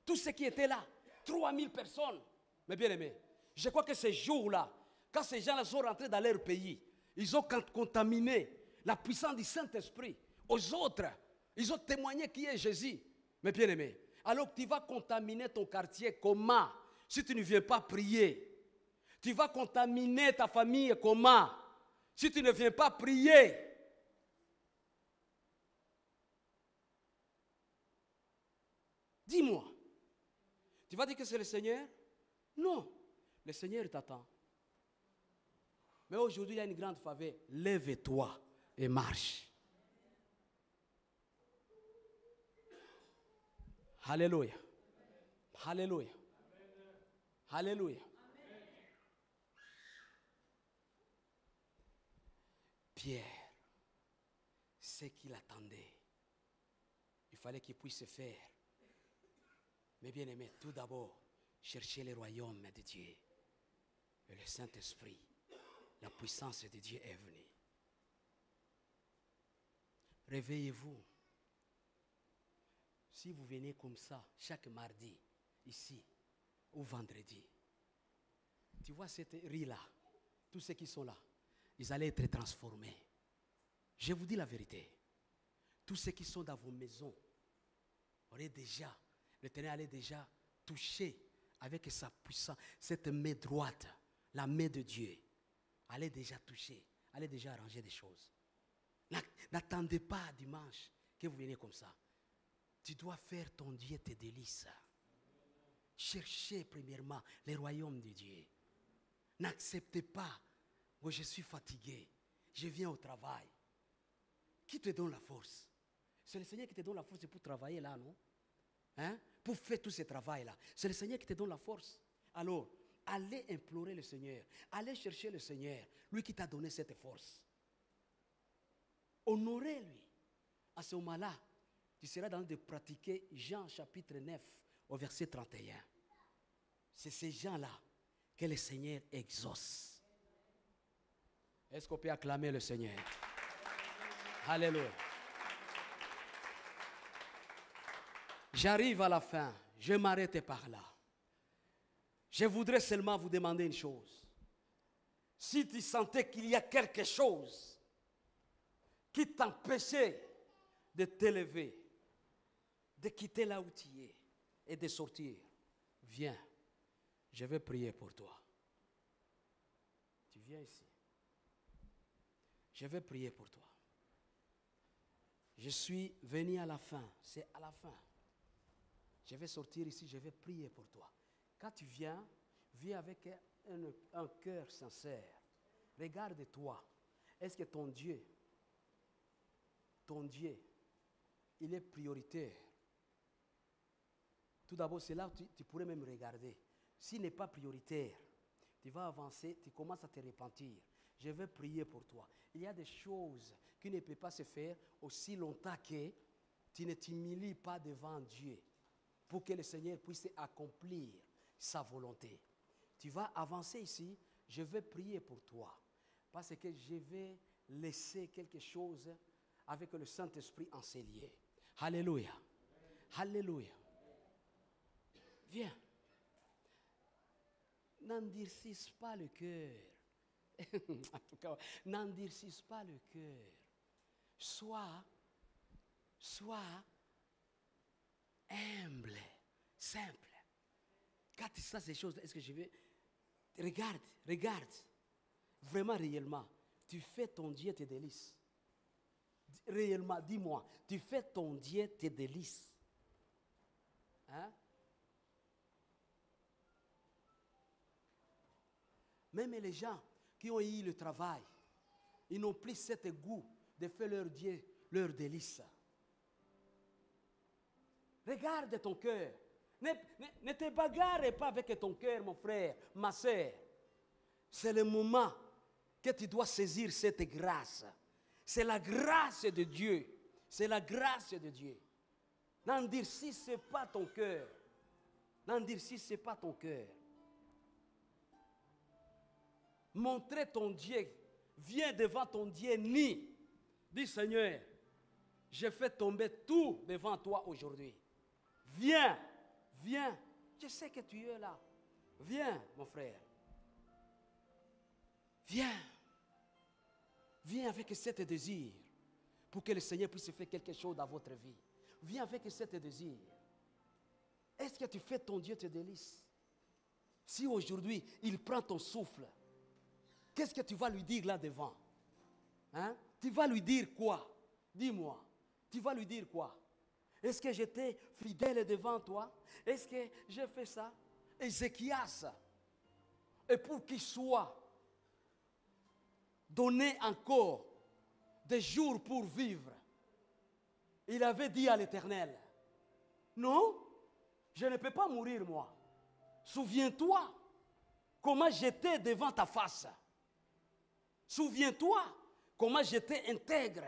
Tous ceux qui étaient là, 3000 personnes, mes bien-aimés. Je crois que ces jours-là, quand ces gens-là sont rentrés dans leur pays, ils ont contaminé la puissance du Saint-Esprit aux autres. Ils ont témoigné qui est Jésus, mes bien-aimés. Alors tu vas contaminer ton quartier comment? Si tu ne viens pas prier. Tu vas contaminer ta famille comment? Si tu ne viens pas prier. Dis-moi. Tu vas dire que c'est le Seigneur? Non. Le Seigneur t'attend. Mais aujourd'hui, il y a une grande faveur. Lève-toi et marche. Alléluia. Alléluia. Alléluia. Pierre, ce qu'il attendait, il fallait qu'il puisse se faire. Mais bien aimé, tout d'abord, chercher le royaume de Dieu. Et le Saint-Esprit, la puissance de Dieu est venue. Réveillez-vous. Si vous venez comme ça, chaque mardi, ici, ou vendredi, tu vois cette rue-là, tous ceux qui sont là, ils allaient être transformés. Je vous dis la vérité. Tous ceux qui sont dans vos maisons, l'Éternel allait déjà toucher avec sa puissance, cette main droite, la main de Dieu, allait déjà toucher, allait déjà arranger des choses. N'attendez pas dimanche que vous venez comme ça. Tu dois faire ton Dieu tes délices. Cherchez premièrement le royaume de Dieu. N'acceptez pas que je suis fatigué, je viens au travail. Qui te donne la force? C'est le Seigneur qui te donne la force pour travailler là, non? Pour faire tout ce travail-là. C'est le Seigneur qui te donne la force. Alors, allez implorer le Seigneur. Allez chercher le Seigneur, lui qui t'a donné cette force. Honorez-lui. À ce moment-là, tu seras dans de pratiquer Jean chapitre 9 au verset 31. C'est ces gens-là que le Seigneur exauce. Est-ce qu'on peut acclamer le Seigneur? Alléluia. J'arrive à la fin. Je m'arrête par là. Je voudrais seulement vous demander une chose. Si tu sentais qu'il y a quelque chose qui t'empêchait de t'élever, de quitter là où tu es et de sortir, viens. Je vais prier pour toi. Tu viens ici. Je vais prier pour toi. Je suis venu à la fin. C'est à la fin. Je vais sortir ici, je vais prier pour toi. Quand tu viens, viens avec un cœur sincère. Regarde-toi. Est-ce que ton Dieu, il est prioritaire? Tout d'abord, c'est là où tu pourrais même regarder. S'il n'est pas prioritaire, tu vas avancer, tu commences à te repentir. Je vais prier pour toi. Il y a des choses qui ne peuvent pas se faire aussi longtemps que tu ne t'humilies pas devant Dieu pour que le Seigneur puisse accomplir sa volonté. Tu vas avancer ici, je vais prier pour toi parce que je vais laisser quelque chose avec le Saint-Esprit enseigné. Alléluia. Alléluia. Viens. N'endurcisse pas le cœur. En tout cas, n'endurcisse pas le cœur. Sois humble, simple. Quand tu sais ces choses, est-ce que je vais... Regarde. Vraiment, réellement. Tu fais ton Dieu tes délices. Réellement, dis-moi. Tu fais ton Dieu tes délices. Hein? Même les gens qui ont eu le travail, ils n'ont plus cet goût de faire leur Dieu, leur délice. Regarde ton cœur. Ne te bagarre pas avec ton cœur, mon frère, ma soeur. C'est le moment que tu dois saisir cette grâce. C'est la grâce de Dieu. C'est la grâce de Dieu. N'endurcisse pas ton cœur. N'endurcisse pas ton cœur. Montrer ton Dieu. Viens devant ton Dieu nu. Dis Seigneur, j'ai fait tomber tout devant toi aujourd'hui. Viens. Je sais que tu es là. Viens, mon frère. Viens avec cet désir pour que le Seigneur puisse faire quelque chose dans votre vie. Viens avec cet désir. Est-ce que tu fais ton Dieu tes délices? Si aujourd'hui, il prend ton souffle, qu'est-ce que tu vas lui dire là devant? Hein? Tu vas lui dire quoi? Dis-moi. Tu vas lui dire quoi? Est-ce que j'étais fidèle devant toi? Est-ce que j'ai fait ça? Ézéchias, et pour qu'il soit donné encore des jours pour vivre, il avait dit à l'Éternel, non, je ne peux pas mourir moi. Souviens-toi comment j'étais devant ta face. Souviens-toi comment j'étais intègre.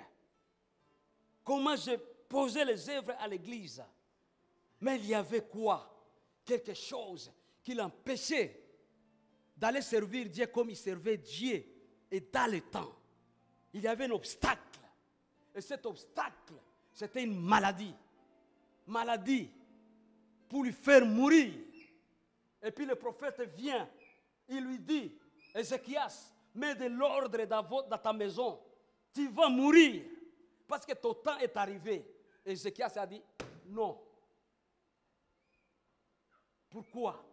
Comment j'ai posé les œuvres à l'église. Mais il y avait quoi? Quelque chose qui l'empêchait d'aller servir Dieu comme il servait Dieu. Et dans le temps, il y avait un obstacle. Et cet obstacle, c'était une maladie. Maladie pour lui faire mourir. Et puis le prophète vient, il lui dit, Ézéchias, mets de l'ordre dans ta maison. Tu vas mourir parce que ton temps est arrivé. Ézéchias a dit, non. Pourquoi?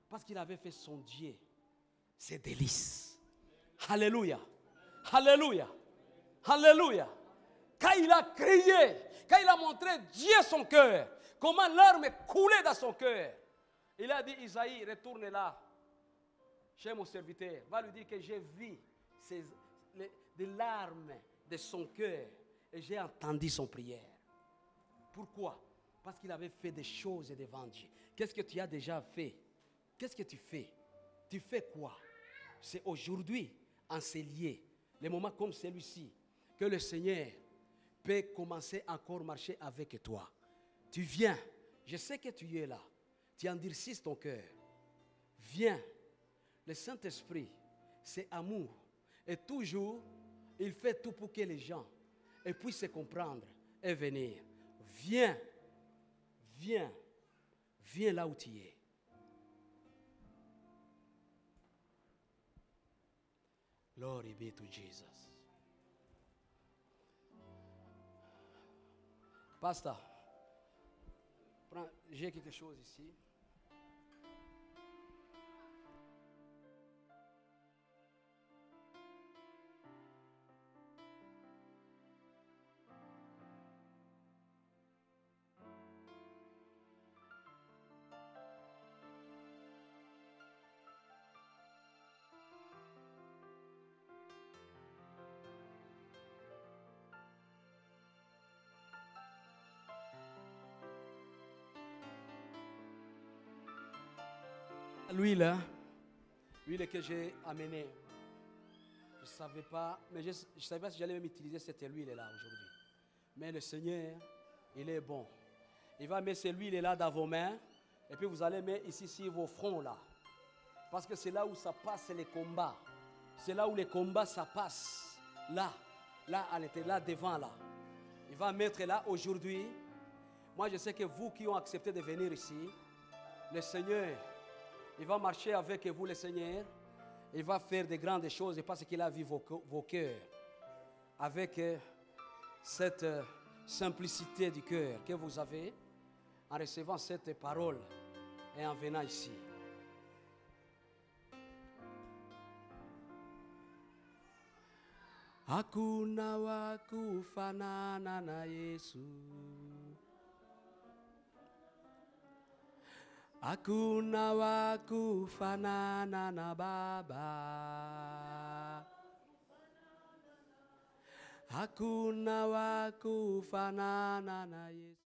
Parce qu'il avait fait son Dieu ses délices. Alléluia. Alléluia. Alléluia. Quand il a crié, quand il a montré Dieu son cœur, comment l'arme coulait dans son cœur, il a dit, Isaïe, retourne là, chez mon serviteur. Va lui dire que j'ai vu des larmes de son cœur et j'ai entendu son prière. Pourquoi? Parce qu'il avait fait des choses devant Dieu. Qu'est-ce que tu as déjà fait? Qu'est-ce que tu fais? Tu fais quoi? C'est aujourd'hui, en ces lieux, les moments comme celui-ci, que le Seigneur peut commencer encore à marcher avec toi. Tu viens, je sais que tu es là, tu endurcis ton cœur. Viens, le Saint-Esprit, c'est amour. Et toujours, il fait tout pour que les gens puissent se comprendre et venir. Viens là où tu es. Glory be to Jesus. Pasteur, j'ai quelque chose ici. L'huile, l'huile que j'ai amenée. Je ne savais pas, mais je ne savais pas si j'allais même utiliser cette huile-là aujourd'hui. Mais le Seigneur, il est bon. Il va mettre cette huile-là dans vos mains. Et puis vous allez mettre ici sur vos fronts là. Parce que c'est là où ça passe les combats. C'est là où les combats ça passe. Là, elle était là devant là. Il va mettre là aujourd'hui. Moi je sais que vous qui ont accepté de venir ici, le Seigneur, il va marcher avec vous le Seigneur. Il va faire de grandes choses parce qu'il a vu vos cœurs. Avec cette simplicité du cœur que vous avez en recevant cette parole et en venant ici. Hakuna wa kufanana na Yesu. Hakuna wa kufanana na Baba. Hakuna wa kufanana na Yesu.